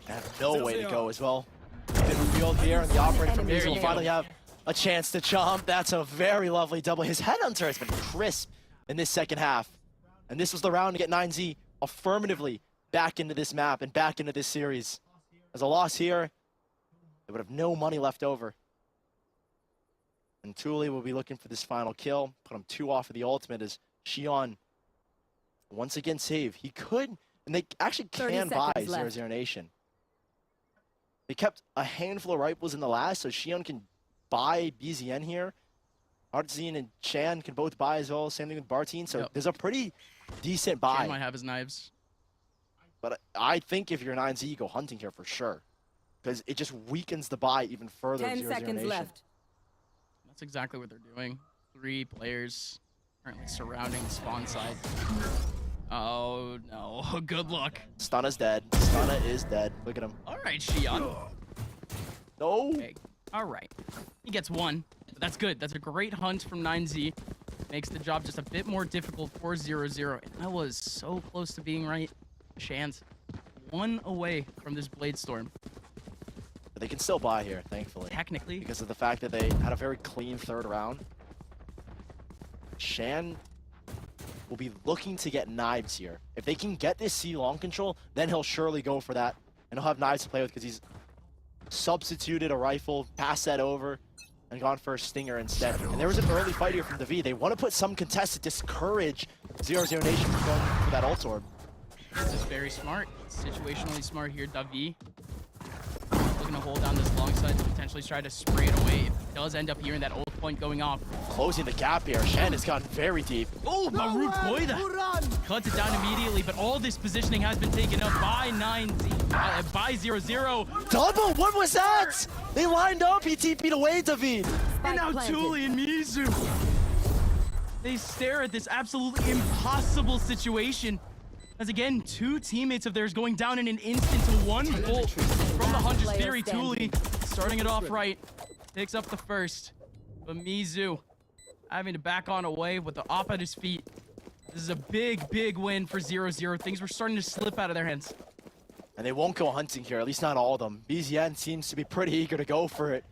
Speaker 5: They have no way to go as well. Been revealed here, and the operator from Mizu will finally have a chance to jump. That's a very lovely double. His headhunter has been crisp in this second half. And this was the round to get 9Z affirmatively back into this map and back into this series. As a loss here, they would have no money left over. And Thule will be looking for this final kill. Put him 2 off of the ultimate as Xion once again save. He could, and they actually can buy 00Nation. They kept a handful of rifles in the last, so Xion can buy BZN here. Artzine and Chan can both buy as well. Same thing with Bartine. So there's a pretty decent buy.
Speaker 4: Chan might have his knives.
Speaker 5: But I think if you're 9Z, you go hunting here for sure. Because it just weakens the buy even further.
Speaker 6: 10 seconds left.
Speaker 4: That's exactly what they're doing. 3 players currently surrounding the spawn side. Oh no, good luck.
Speaker 5: Stunna's dead. Stunna is dead. Look at him.
Speaker 4: All right, Xion.
Speaker 5: No.
Speaker 4: Okay. All right. He gets 1. But that's good. That's a great hunt from 9Z. Makes the job just a bit more difficult for 0-0. And I was so close to being right. Chance 1 away from this Blade Storm.
Speaker 5: But they can still buy here, thankfully.
Speaker 4: Technically.
Speaker 5: Because of the fact that they had a very clean third round. Shan will be looking to get knives here. If they can get this C long control, then he'll surely go for that. And he'll have knives to play with because he's substituted a rifle, passed that over, and gone for a stinger instead. And there was an early fight here from David. They want to put some contest to discourage 00Nation from going for that ult orb.
Speaker 4: This is very smart. Situationally smart here, Davi. Looking to hold down this long side to potentially try to spray it away. If it does end up hearing that ult point going off.
Speaker 5: Closing the gap here. Shan has gone very deep.
Speaker 4: Oh, Marut Koida cuts it down immediately, but all this positioning has been taken up by 9Z, by 0-0.
Speaker 5: Double? What was that? They lined up. He TP'd away, David.
Speaker 4: And now Thule and Mizu. They stare at this absolutely impossible situation. As again, 2 teammates of theirs going down in an instant to 1 ult from the Hunter's Theory. Thule starting it off right. Picks up the first. But Mizu having to back on away with the op at his feet. This is a big, big win for 0-0. Things were starting to slip out of their hands.
Speaker 5: And they won't go hunting here, at least not all of them. BZN seems to be pretty eager to go for it.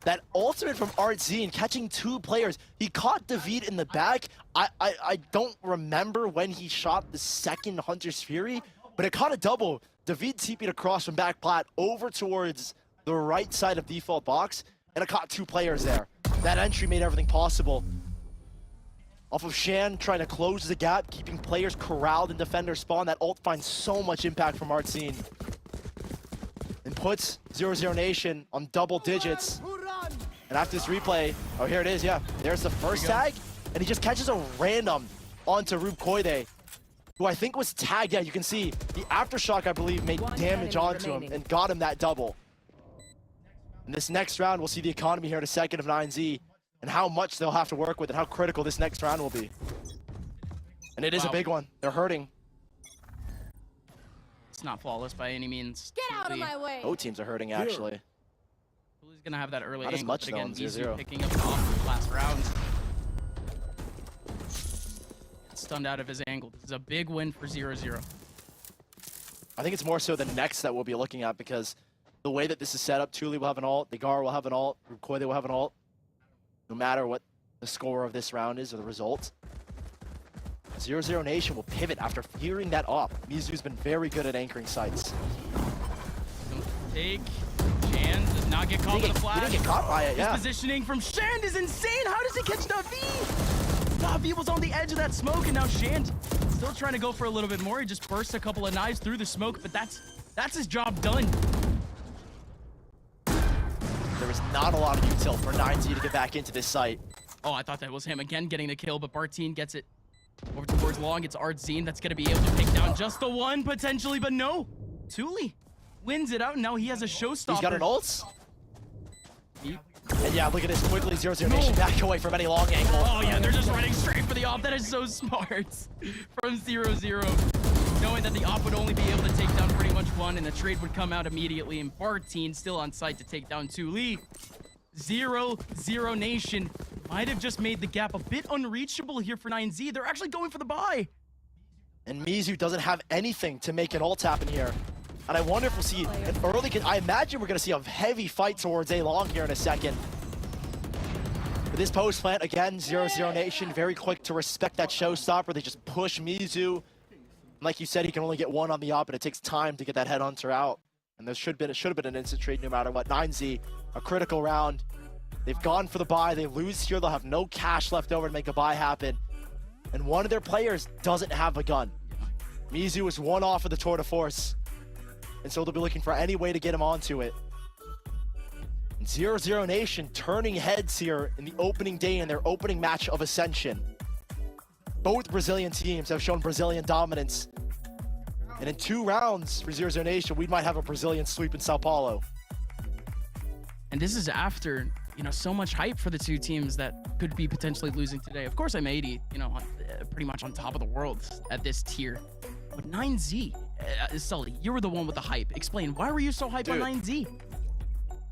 Speaker 5: That ultimate from Artzine, catching 2 players. He caught David in the back. I don't remember when he shot the second Hunter's Fury, but it caught a double. David TP'd across from back plat over towards the right side of default box, and it caught 2 players there. That entry made everything possible. Off of Shan, trying to close the gap, keeping players corralled in defender spawn. That ult finds so much impact from Artzine. And puts 00Nation on double digits. And after this replay, oh, here it is, yeah. There's the first tag, and he just catches a random onto Rukoida, who I think was tagged. Yeah, you can see the aftershock, I believe, made damage onto him and got him that double. In this next round, we'll see the economy here in a second of 9Z and how much they'll have to work with and how critical this next round will be. And it is a big one. They're hurting.
Speaker 4: It's not flawless by any means.
Speaker 6: Get out of my way.
Speaker 5: Both teams are hurting, actually.
Speaker 4: Thule's gonna have that early
Speaker 5: Not as
Speaker 4: angle,
Speaker 5: much,
Speaker 4: but again,
Speaker 5: though, in
Speaker 4: Mizu
Speaker 5: 0-0.
Speaker 4: picking up the off last round. Stunned out of his angle. This is a big win for 0-0.
Speaker 5: I think it's more so the next that we'll be looking at because the way that this is set up, Thule will have an ult, Degar will have an ult, Rukoida will have an ult. No matter what the score of this round is, or the result. 00Nation will pivot after fearing that op. Mizu's been very good at anchoring sites.
Speaker 4: Take. Shan does not get caught with a flash.
Speaker 5: He didn't get caught by it, yeah.
Speaker 4: His positioning from Shan is insane. How does he catch Navi? Navi was on the edge of that smoke, and now Shan still trying to go for a little bit more. He just bursts a couple of knives through the smoke, but that's his job done.
Speaker 5: There was not a lot of util for 9Z to get back into this site.
Speaker 4: Oh, I thought that was him again getting the kill, but Bartine gets it over towards long. It's Artzine that's going to be able to pick down just the one potentially, but no. Thule wins it out, and now he has a showstopper.
Speaker 5: He's got an ult. And yeah, look at this quickly. 00Nation back away from any long angle.
Speaker 4: Oh yeah, they're just running straight for the op. That is so smart from 0-0. Knowing that the op would only be able to take down pretty much one, and the trade would come out immediately, and Bartine still on site to take down Thule. 00Nation might have just made the gap a bit unreachable here for 9Z. They're actually going for the buy.
Speaker 5: And Mizu doesn't have anything to make an ult happen here. And I wonder if we'll see an early... I imagine we're going to see a heavy fight towards A long here in a second. But this post plant, again, 00Nation, very quick to respect that showstopper. They just push Mizu. Like you said, he can only get one on the op, and it takes time to get that headhunter out. And there should have been an instant trade no matter what. 9Z, a critical round. They've gone for the buy. They lose here. They'll have no cash left over to make a buy happen. And one of their players doesn't have a gun. Mizu is one off of the tour de force. And so they'll be looking for any way to get him onto it. And 00Nation turning heads here in the opening day in their opening match of Ascension. Both Brazilian teams have shown Brazilian dominance. And in 2 rounds for 00Nation, we might have a Brazilian sweep in Sao Paulo.
Speaker 4: And this is after, you know, so much hype for the two teams that could be potentially losing today. Of course, I'm 80, you know, pretty much on top of the world at this tier. But 9Z, Sully, you were the one with the hype. Explain, why were you so hyped on 9Z?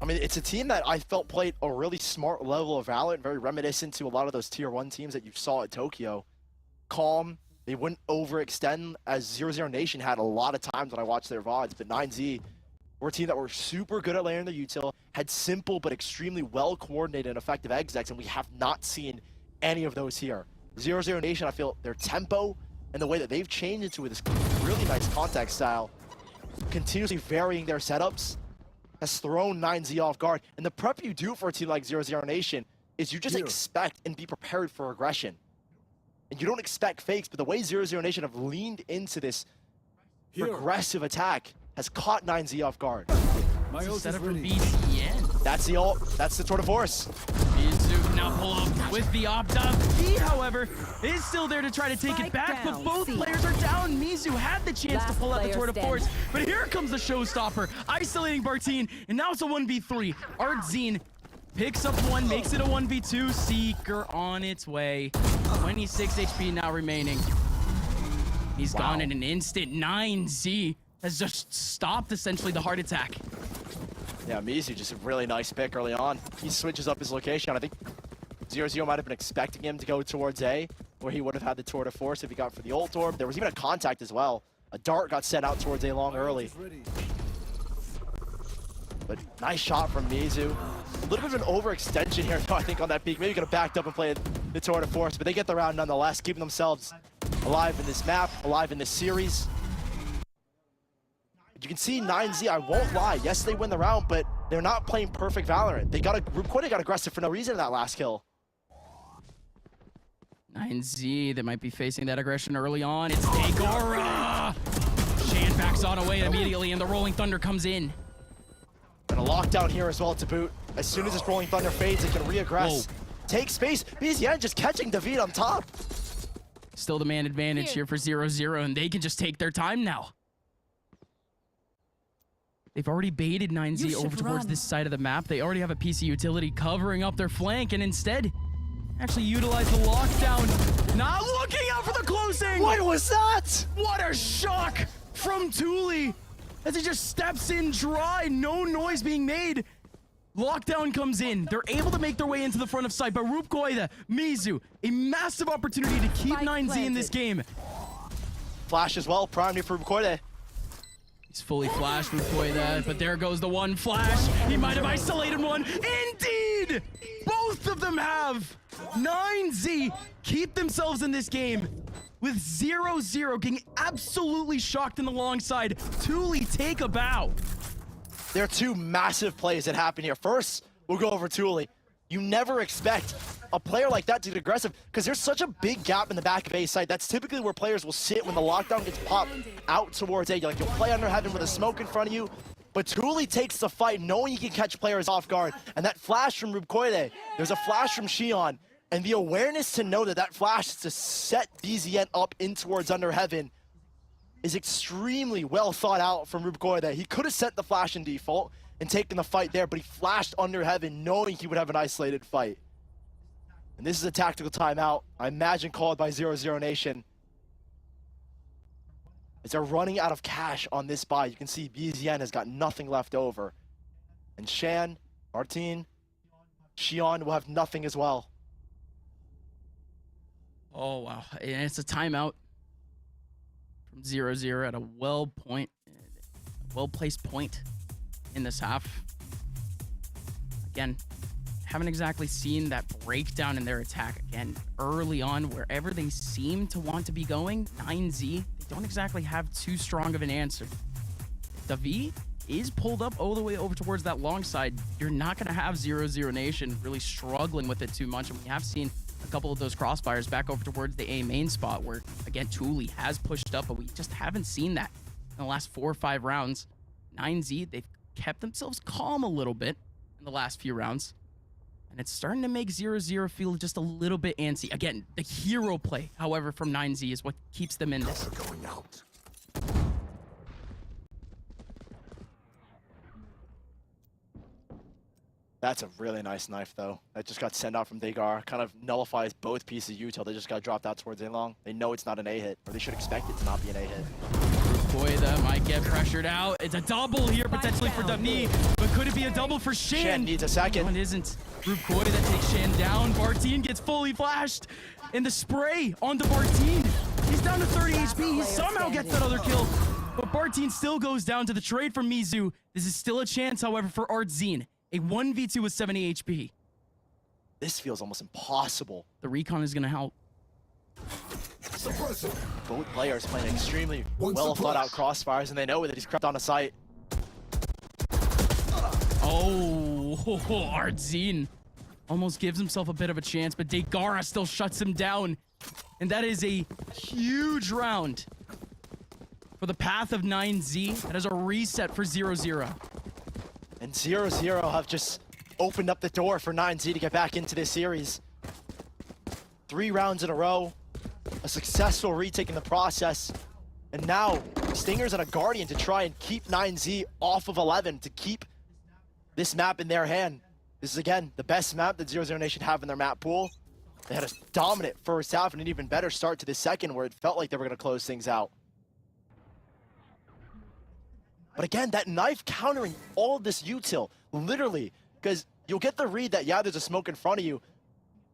Speaker 5: I mean, it's a team that I felt played a really smart level of Valorant, very reminiscent to a lot of those tier 1 teams that you saw at Tokyo. Calm, they wouldn't overextend, as 00Nation had a lot of times when I watched their VODs, but 9Z were a team that were super good at layering their util, had simple but extremely well-coordinated and effective execs, and we have not seen any of those here. 00Nation, I feel their tempo and the way that they've changed into this really nice contact style, continuously varying their setups, has thrown 9Z off guard. And the prep you do for a team like 00Nation is you just expect and be prepared for aggression. And you don't expect fakes, but the way 00Nation have leaned into this aggressive attack has caught 9Z off guard.
Speaker 4: Set up for VCN.
Speaker 5: That's the ult. That's the tour de force.
Speaker 4: Mizu can now pull up with the opt-up. He, however, is still there to try to take it back, but both players are down. Mizu had the chance to pull out the tour de force, but here comes the showstopper, isolating Bartine, and now it's a 1v3. Artzine picks up one, makes it a 1v2. Seeker on its way. 26 HP now remaining. He's gone in an instant. 9Z has just stopped, essentially, the heart attack.
Speaker 5: Yeah, Mizu just a really nice pick early on. He switches up his location. I think 00 might have been expecting him to go towards A, where he would have had the tour de force if he got for the ult orb. There was even a contact as well. A dart got sent out towards A long early. But nice shot from Mizu. A little bit of an overextension here, though, I think, on that peak. Maybe could have backed up and played the tour de force, but they get the round nonetheless, keeping themselves alive in this map, alive in this series. You can see 9Z, I won't lie, yes, they win the round, but they're not playing perfect Valorant. Rubecoide got aggressive for no reason in that last kill.
Speaker 4: 9Z, they might be facing that aggression early on. It's Agora! Shan backs on away immediately, and the Rolling Thunder comes in.
Speaker 5: And a lockdown here as well to boot. As soon as this Rolling Thunder fades, it can re-aggress. Take space. BZN just catching David on top.
Speaker 4: Still the man advantage here for 0-0, and they can just take their time now. They've already baited 9Z over towards this side of the map. They already have a PC utility covering up their flank, and instead, actually utilize the lockdown. Not looking out for the closing!
Speaker 5: What was that?
Speaker 4: What a shock from Thule as he just steps in dry, no noise being made. Lockdown comes in. They're able to make their way into the front of sight, but Rubecoide, Mizu, a massive opportunity to keep 9Z in this game.
Speaker 5: Flash as well, prime here for Rubecoide.
Speaker 4: He's fully flashed with Rubecoide, but there goes the one flash. He might have isolated one. Indeed! did! Both of them have! 9Z keep themselves in this game with 0-0, getting absolutely shocked in the long side. Thule take a bow.
Speaker 5: There are two massive plays that happen here. First, we'll go over Thule. You never expect a player like that to get aggressive because there's such a big gap in the back of A side. That's typically where players will sit when the lockdown gets popped out towards A. Like, you'll play under heaven with a smoke in front of you, but Thule takes the fight knowing he can catch players off guard. And that flash from Rubkoide, there's a flash from Xion, and the awareness to know that that flash is to set DZN up in towards under heaven is extremely well thought out from Rubkoide. He could have set the flash in default and taken the fight there, but he flashed under heaven knowing he would have an isolated fight. And this is a tactical timeout, I imagine called by 00Nation. As they're running out of cash on this buy, you can see BZN has got nothing left over. And Shan, Martin, Xion will have nothing as well.
Speaker 4: Oh, wow. And it's a timeout from 0-0 at a well-placed point in this half. Again, haven't exactly seen that breakdown in their attack again early on. Wherever they seem to want to be going, 9Z, they don't exactly have too strong of an answer. Davi is pulled up all the way over towards that long side. You're not going to have 00Nation really struggling with it too much. And we have seen a couple of those crossfires back over towards the A main spot where, again, Thule has pushed up, but we just haven't seen that in the last 4 or 5 rounds. 9Z, they've kept themselves calm a little bit in the last few rounds. And it's starting to make 0-0 feel just a little bit antsy. Again, the hero play, however, from 9Z is what keeps them in this.
Speaker 7: Going out.
Speaker 5: That's a really nice knife, though. That just got sent out from Degar. Kind of nullifies both pieces of util. They just got dropped out towards A-long. They know it's not an A hit, or they should expect it to not be an A hit.
Speaker 4: Boy, that might get pressured out. It's a double here potentially for Davi, but could it be a double for Shan?
Speaker 5: Shan needs a second.
Speaker 4: No, it isn't. Rubkoide that takes Shan down. Bartine gets fully flashed. And the spray onto Bartine. He's down to 30 HP. He somehow gets that other kill. But Bartine still goes down to the trade from Mizu. This is still a chance, however, for Artzine. A 1v2 with 70 HP.
Speaker 5: This feels almost impossible.
Speaker 4: The recon is going to help.
Speaker 5: Both players playing extremely well thought out crossfires, and they know that he's crept on a site.
Speaker 4: Oh, Artzine almost gives himself a bit of a chance, but Degara still shuts him down. And that is a huge round for the path of 9Z. That is a reset for 0-0.
Speaker 5: And 0-0 have just opened up the door for 9Z to get back into this series. 3 rounds in a row, a successful retake in the process, and now Stingers and a Guardian to try and keep 9Z off of 11, to keep this map in their hand. This is, again, the best map that 00Nation have in their map pool. They had a dominant first half and an even better start to the second, where it felt like they were going to close things out. But again, that knife countering all of this util, literally, because you'll get the read that, yeah, there's a smoke in front of you.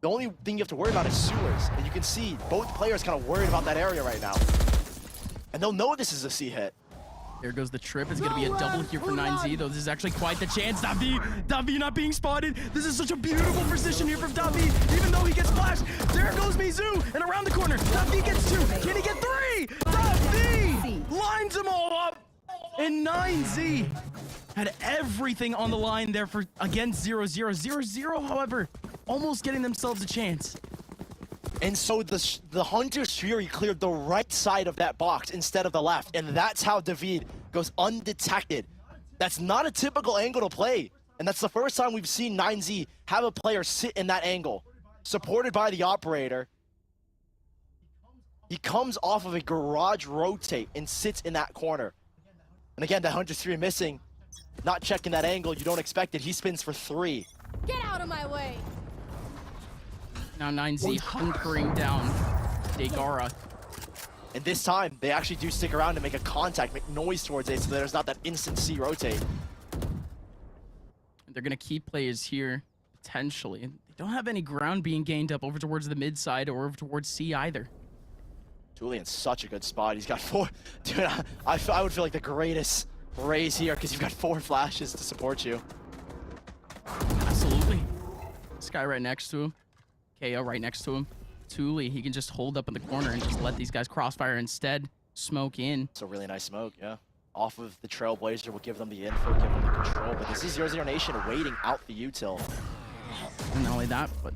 Speaker 5: The only thing you have to worry about is sewers. And you can see both players kind of worried about that area right now. And they'll know this is a C hit.
Speaker 4: There goes the trip. It's going to be a double here for 9Z, though this is actually quite the chance. Davi not being spotted. This is such a beautiful position here from Davi, even though he gets flashed. There goes Mizu, and around the corner, Davi gets 2. Can he get 3? Davi lines them all up. And 9Z had everything on the line there for, against 0-0. 0-0, however, almost getting themselves a chance.
Speaker 5: And so the Hunter's Fury cleared the right side of that box instead of the left. And that's how David goes undetected. That's not a typical angle to play. And that's the first time we've seen 9Z have a player sit in that angle, supported by the operator. He comes off of a garage rotate and sits in that corner. And again, that Hunter's Fury missing, not checking that angle. You don't expect it. He spins for 3.
Speaker 8: Get out of my way!
Speaker 4: Now 9Z hunkering down Degara.
Speaker 5: And this time, they actually do stick around to make a contact, make noise towards it, so that there's not that instant C rotate.
Speaker 4: They're going to keep players here, potentially. They don't have any ground being gained up over towards the mid side or over towards C either.
Speaker 5: Julian's such a good spot. He's got 4. Dude, I would feel like the greatest raise here because you've got 4 flashes to support you.
Speaker 4: Absolutely. This guy right next to him. KO right next to him. Thule, he can just hold up in the corner and just let these guys crossfire instead. Smoke in.
Speaker 5: It's a really nice smoke, yeah. Off of the Trailblazer will give them the info, give them the control. But this is 00Nation waiting out the util.
Speaker 4: And not only that, but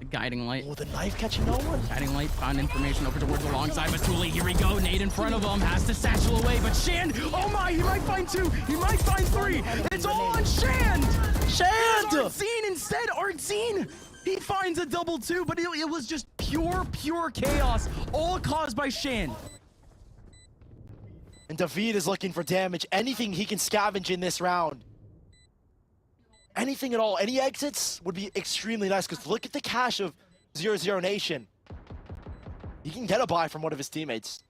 Speaker 4: the guiding light.
Speaker 5: Oh, the knife catching no one?
Speaker 4: Guiding light found information over towards alongside Thule. Here we go. Nade in front of him. Has to satchel away, but Shand. Oh my, he might find 2. He might find 3. It's all on Shand.
Speaker 5: Shand!
Speaker 4: Artzine instead. Artzine. He finds a double 2, but it was just pure chaos, all caused by Shand.
Speaker 5: And David is looking for damage. Anything he can scavenge in this round. Anything at all. Any exits would be extremely nice, because look at the cash of 00Nation. He can get a buy from one of his teammates.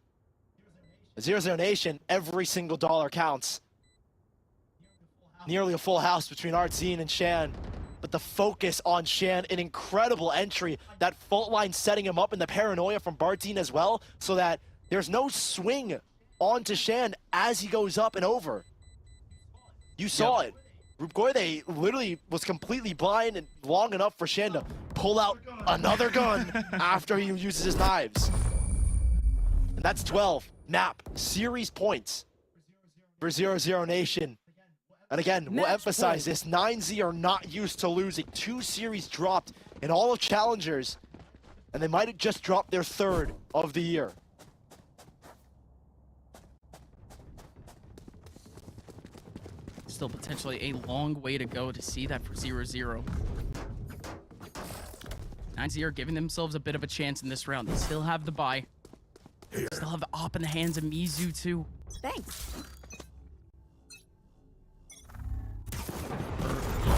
Speaker 5: 00Nation, every single dollar counts. Nearly a full house between Artzine and Shan. But the focus on Shan, an incredible entry. That fault line setting him up, and the paranoia from Bartine as well, so that there's no swing onto Shan as he goes up and over. You saw it. Rupkoide literally was completely blind and long enough for Shan to pull out another gun after he uses his knives. And that's 12 map series points for 00Nation. And again, we'll emphasize this, 9Z are not used to losing. 2 series dropped in all of Challengers, and they might have just dropped their 3rd of the year.
Speaker 4: Still potentially a long way to go to see that for 0-0. 9Z are giving themselves a bit of a chance in this round. They still have the bye. Still have the op in the hands of Mizu too.
Speaker 6: Thanks.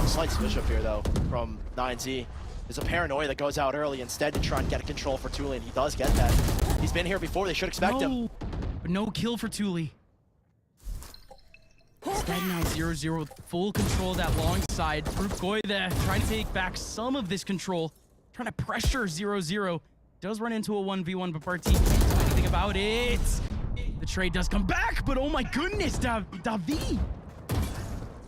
Speaker 5: Slight switch up here though from 9Z. There's a paranoia that goes out early instead to try and get a control for Thule, and he does get that. He's been here before, they should expect him.
Speaker 4: But no kill for Thule. Instead now 0-0 with full control of that long side. Rupkoide there trying to take back some of this control. Trying to pressure 0-0. Does run into a 1v1, but Bartine can't do anything about it. The trade does come back, but oh my goodness, David.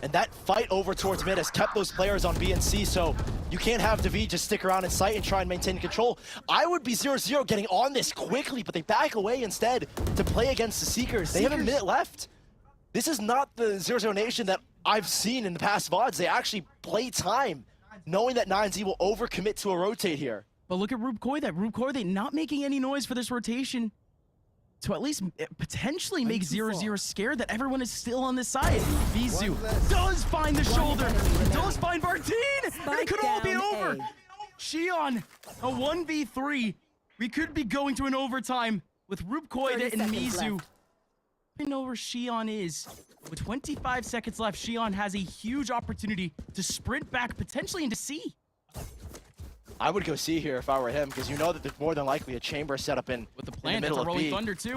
Speaker 5: And that fight over towards mid has kept those players on B and C, so you can't have David just stick around in sight and try and maintain control. I would be 0-0 getting on this quickly, but they back away instead to play against the Seekers. They have a minute left. This is not the 00Nation that I've seen in the past VODs. They actually play time, knowing that 9Z will overcommit to a rotate here.
Speaker 4: But look at Rupkoide. Rupkoide not making any noise for this rotation to at least potentially make 0-0 scared that everyone is still on this side. Mizu does find the shoulder. Does find Bartine. It could all be over. Shion, a 1v3. We could be going to an overtime with Rupkoide and Mizu. I know where Shion is. With 25 seconds left, Shion has a huge opportunity to sprint back potentially into C.
Speaker 5: I would go C here if I were him, because you know that there's more than likely a chamber set up in
Speaker 4: With the plant,
Speaker 5: the
Speaker 4: it's
Speaker 5: middle
Speaker 4: a
Speaker 5: of
Speaker 4: rolling
Speaker 5: B.
Speaker 4: thunder too.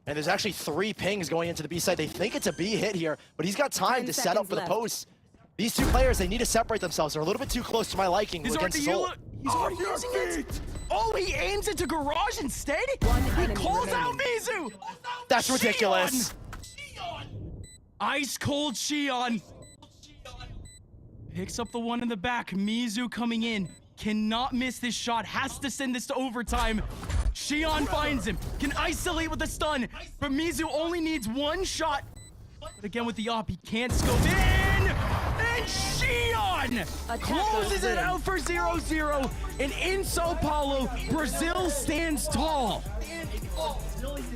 Speaker 5: And there's actually 3 pings going into the B side. They think it's a B hit here, but he's got time to set up for the post. These 2 players, they need to separate themselves. They're a little bit too close to my liking against his ult.
Speaker 4: He's already using it. Oh, he aims it to Garage instead? He calls out Mizu.
Speaker 5: That's ridiculous.
Speaker 4: Ice cold Shion. Picks up the one in the back. Mizu coming in. Cannot miss this shot. Has to send this to overtime. Shion finds him. Can isolate with a stun. But Mizu only needs 1 shot. But again with the op, he can't scope in. And Shion closes it out for 0-0. And in Sao Paulo, Brazil stands tall.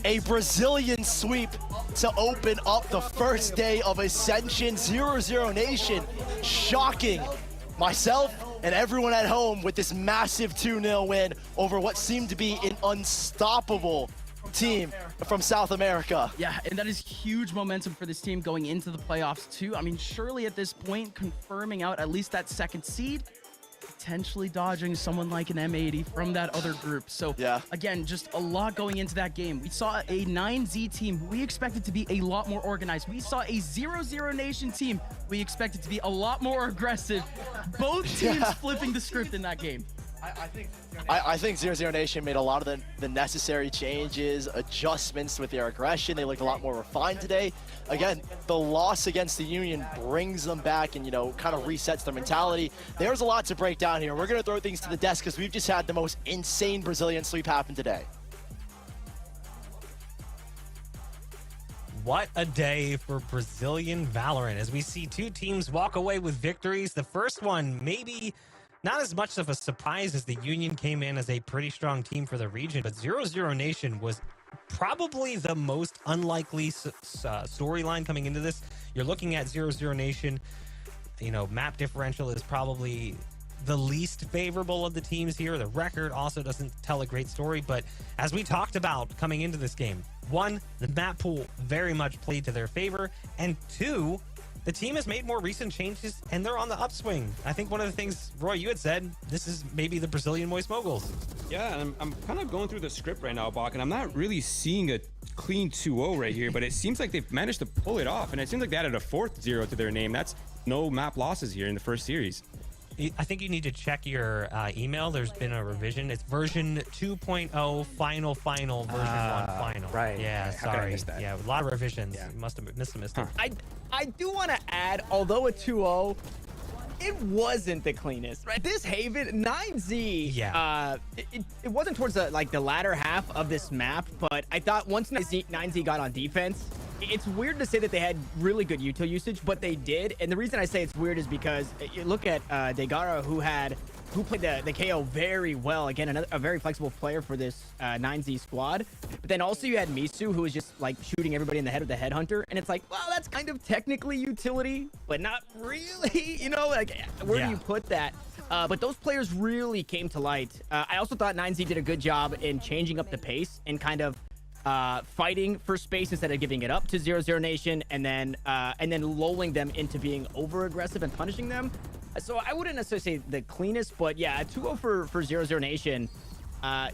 Speaker 5: A Brazilian sweep to open up the first day of Ascension. 00Nation shocking myself and everyone at home with this massive 2-0 win over what seemed to be an unstoppable team from South America.
Speaker 4: Yeah, and that is huge momentum for this team going into the playoffs too. I mean, surely at this point, confirming out at least that 2nd seed, potentially dodging someone like an M80 from that other group. So
Speaker 5: yeah,
Speaker 4: again, just a lot going into that game. We saw a 9Z team who we expected to be a lot more organized. We saw a 00Nation team we expected to be a lot more aggressive. Both teams flipping the script in that game.
Speaker 5: I think 00Nation made a lot of the necessary changes, adjustments with their aggression. They looked a lot more refined today. Again, the loss against the Union brings them back and, you know, kind of resets their mentality. There's a lot to break down here. We're going to throw things to the desk because we've just had the most insane Brazilian sweep happen today.
Speaker 1: What a day for Brazilian Valorant as we see two teams walk away with victories. The first one, maybe not as much of a surprise as the Union came in as a pretty strong team for the region, but 00Nation was probably the most unlikely storyline coming into this. You're looking at 00Nation, you know, map differential is probably the least favorable of the teams here. The record also doesn't tell a great story, but as we talked about coming into this game, one, the map pool very much played to their favor, and two, the team has made more recent changes and they're on the upswing. I think one of the things, Roy, you had said, this is maybe the Brazilian Moist Moguls.
Speaker 2: Yeah, and I'm kind of going through the script right now, Bach, and I'm not really seeing a clean 2-0 right here, but it seems like they've managed to pull it off, and it seems like they added a fourth 0 to their name. That's no map losses here in the first series.
Speaker 1: I think you need to check your email. There's been a revision. It's version 2.0 final version 1 final.
Speaker 7: Right.
Speaker 1: Yeah,
Speaker 2: How could I
Speaker 1: sorry.
Speaker 2: miss that?
Speaker 1: Yeah, a lot of revisions.
Speaker 2: Yeah.
Speaker 1: You must have missed a mistake.
Speaker 3: I do want to add, although a 2-0, it wasn't the cleanest, right? This Haven 9Z,
Speaker 1: Yeah.
Speaker 3: it wasn't towards the latter half of this map, but I thought once 9Z got on defense, it's weird to say that they had really good util usage, but they did. And the reason I say it's weird is because you look at Degara, who played the KO very well. Again, a very flexible player for this 9Z squad. But then also you had Misu, who was just like shooting everybody in the head with the headhunter. And it's like, well, that's kind of technically utility, but not really, you know, like where do you put that? But those players really came to light. I also thought 9Z did a good job in changing up the pace and kind of fighting for space instead of giving it up to 00Nation, and then lulling them into being over aggressive and punishing them. So I wouldn't necessarily say the cleanest, but yeah, a 2-0 for 00Nation. I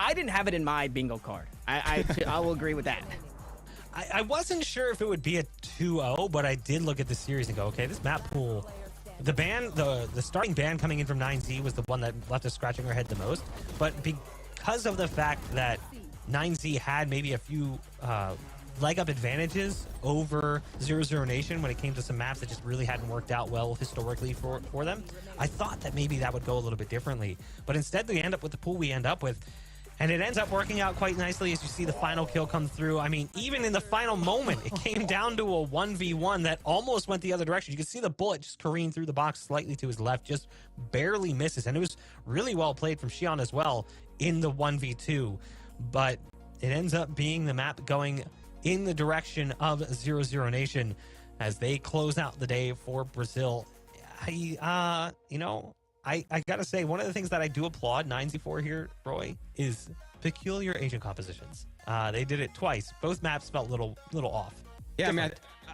Speaker 3: didn't have it in my bingo card. I will agree with that.
Speaker 1: I wasn't sure if it would be a 2-0, but I did look at the series and go, okay, this map pool, the ban, the starting ban coming in from 9Z was the one that left us scratching our head the most. But because of the fact that 9Z had maybe a few leg up advantages over 00Nation when it came to some maps that just really hadn't worked out well historically for them, I thought that maybe that would go a little bit differently. But instead, we end up with the pool we end up with. And it ends up working out quite nicely as you see the final kill come through. I mean, even in the final moment, it came down to a 1v1 that almost went the other direction. You can see the bullet just careen through the box slightly to his left, just barely misses. And it was really well played from Xion as well in the 1v2. But it ends up being the map going in the direction of 00Nation as they close out the day for Brazil. I gotta say, one of the things that I do applaud 9Z for here, Roy, is peculiar agent compositions. They did it twice. Both maps felt little off.
Speaker 2: Yeah, I mean,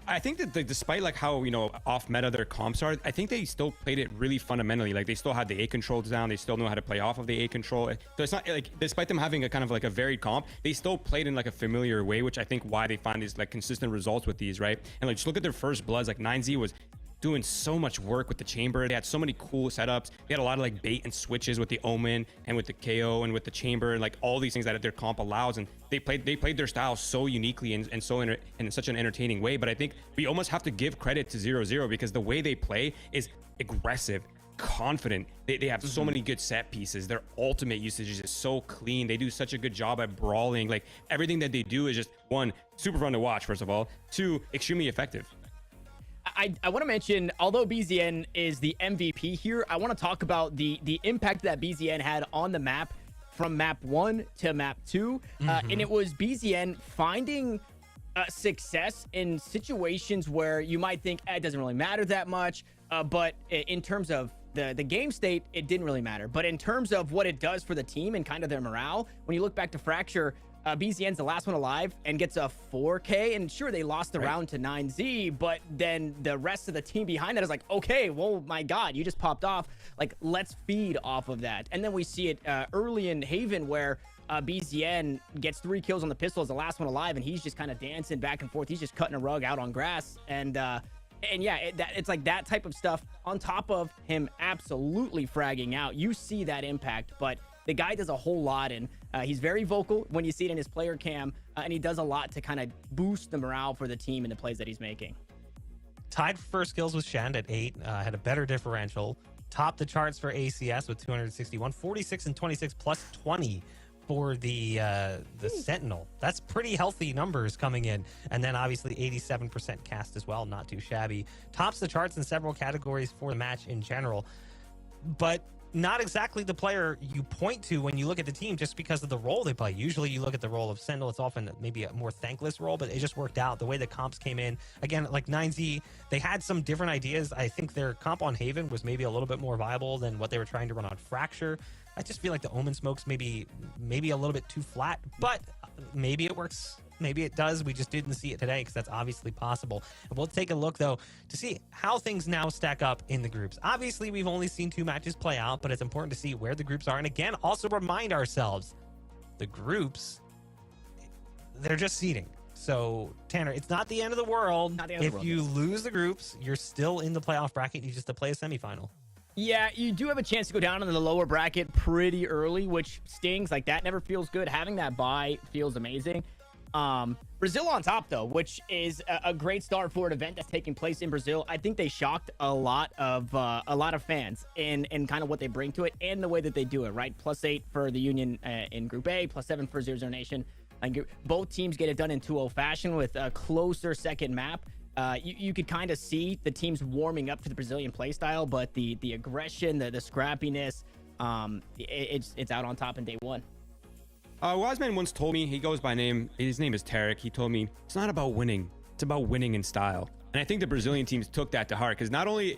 Speaker 2: I think that despite like how, you know, off meta their comps are, I think they still played it really fundamentally. Like they still had the A controls down. They still know how to play off of the A control. So it's not like, despite them having a kind of like a varied comp, they still played in like a familiar way, which I think why they find these like consistent results with these, right? And like just look at their first bloods. Like 9Z was doing so much work with the chamber. They had so many cool setups. They had a lot of like bait and switches with the Omen and with the KO and with the chamber and like all these things that their comp allows. And they played their style so uniquely and so in such an entertaining way. But I think we almost have to give credit to 00 because the way they play is aggressive, confident. They have so many good set pieces. Their ultimate usage is just so clean. They do such a good job at brawling. Like everything that they do is just, one, super fun to watch, first of all. Two, extremely effective.
Speaker 3: I want to mention, although BZN is the MVP here, I want to talk about the impact that BZN had on the map from map 1 to map 2. And it was BZN finding success in situations where you might think it doesn't really matter that much. But in terms of the game state, it didn't really matter. But in terms of what it does for the team and kind of their morale, when you look back to Fracture, BZN's the last one alive and gets a 4K. And sure, they lost the round to 9Z, but then the rest of the team behind that is like, okay, well, my God, you just popped off. Like, let's feed off of that. And then we see it early in Haven where BZN gets 3 kills on the pistol as the last one alive, and he's just kind of dancing back and forth. He's just cutting a rug out on grass. And And yeah, it's like that type of stuff on top of him absolutely fragging out. You see that impact, but the guy does a whole lot, and he's very vocal when you see it in his player cam, and he does a lot to kind of boost the morale for the team and the plays that he's making.
Speaker 1: Tied for first kills with Shand at 8, had a better differential. Topped the charts for ACS with 261, 46 and 26 plus 20 for the Sentinel. That's pretty healthy numbers coming in. And then obviously 87% cast as well, not too shabby. Tops the charts in several categories for the match in general, but not exactly the player you point to when you look at the team just because of the role they play. Usually you look at the role of Sentinel, it's often maybe a more thankless role, but it just worked out the way the comps came in. Again, like 9Z, they had some different ideas. I think their comp on Haven was maybe a little bit more viable than what they were trying to run on Fracture. I just feel like the Omen smokes maybe a little bit too flat, but maybe it works. Maybe it does. We just didn't see it today because that's obviously possible. And we'll take a look, though, to see how things now stack up in the groups. Obviously, we've only seen 2 matches play out, but it's important to see where the groups are. And again, also remind ourselves, the groups, they're just seeding. So, Tanner, it's not the end of the world. If you lose the groups, you're still in the playoff bracket. You just have to play a semifinal.
Speaker 3: Yeah, you do have a chance to go down in the lower bracket pretty early, which stings. Like, that never feels good. Having that bye feels amazing. Brazil on top, though, which is a great start for an event that's taking place in Brazil. I think they shocked a lot of fans in kind of what they bring to it and the way that they do it, right? +8 for the Union in Group A, +7 for 00Nation. Both teams get it done in 2-0 fashion with a closer second map. You could kind of see the teams warming up to the Brazilian playstyle, but the aggression, the scrappiness, it's out on top in day one.
Speaker 2: Wiseman once told me, he goes by name, his name is Tarek. He told me it's not about winning, it's about winning in style. And I think the Brazilian teams took that to heart because not only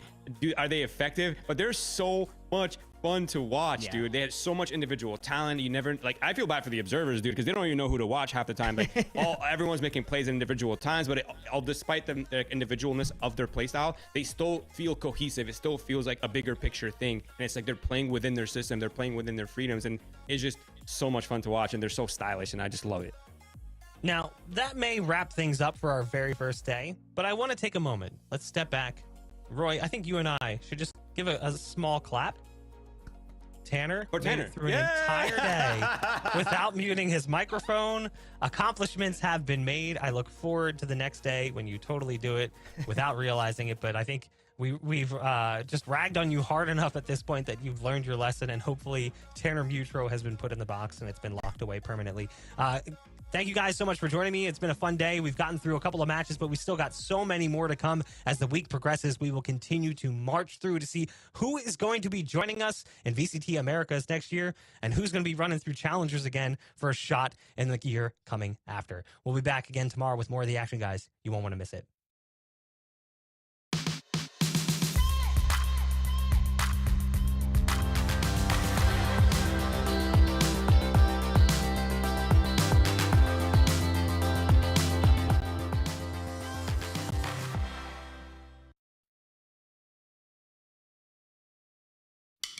Speaker 2: are they effective, but they're so much fun to watch, dude. They had so much individual talent. You never, like, I feel bad for the observers, dude, because they don't even know who to watch half the time. Like, everyone's making plays at individual times, but despite the individualness of their play style, they still feel cohesive. It still feels like a bigger picture thing, and it's like they're playing within their system, they're playing within their freedoms, and it's just so much fun to watch, and they're so stylish, and I just love it.
Speaker 1: Now, that may wrap things up for our very first day, but I want to take a moment. Let's step back. Roy, I think you and I should just give a small clap. Tanner made it through an entire day without muting his microphone. Accomplishments have been made. I look forward to the next day when you totally do it without realizing it, but I think we've just ragged on you hard enough at this point that you've learned your lesson, and hopefully Tanner Mutro has been put in the box and it's been locked away permanently. Thank you guys so much for joining me. It's been a fun day. We've gotten through a couple of matches, but we still got so many more to come as the week progresses. We will continue to march through to see who is going to be joining us in VCT Americas next year and who's going to be running through challengers again for a shot in the year coming after. We'll be back again tomorrow with more of the action, guys. You won't want to miss it.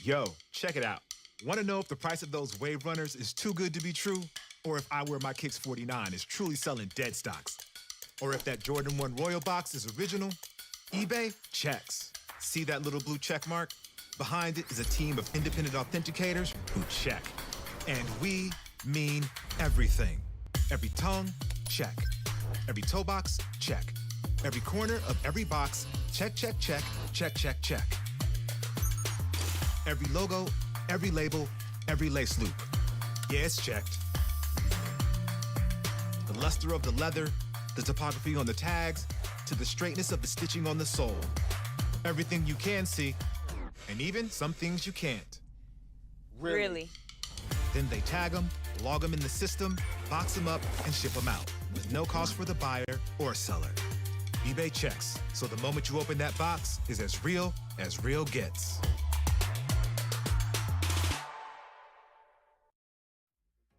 Speaker 7: Yo, check it out. Want to know if the price of those Wave Runners is too good to be true? Or if I Wear My Kicks 49 is truly selling dead stocks? Or if that Jordan 1 Royal Box is original? eBay checks. See that little blue check mark? Behind it is a team of independent authenticators who check. And we mean everything. Every tongue, check. Every toe box, check. Every corner of every box, check, check, check, check, check, check. Every logo, every label, every lace loop. Yeah, it's checked. The luster of the leather, the topography on the tags, to the straightness of the stitching on the sole. Everything you can see, and even some things you can't.
Speaker 6: Really?
Speaker 7: Then they tag them, log them in the system, box them up, and ship them out, with no cost for the buyer or seller. eBay checks, so the moment you open that box is as real gets.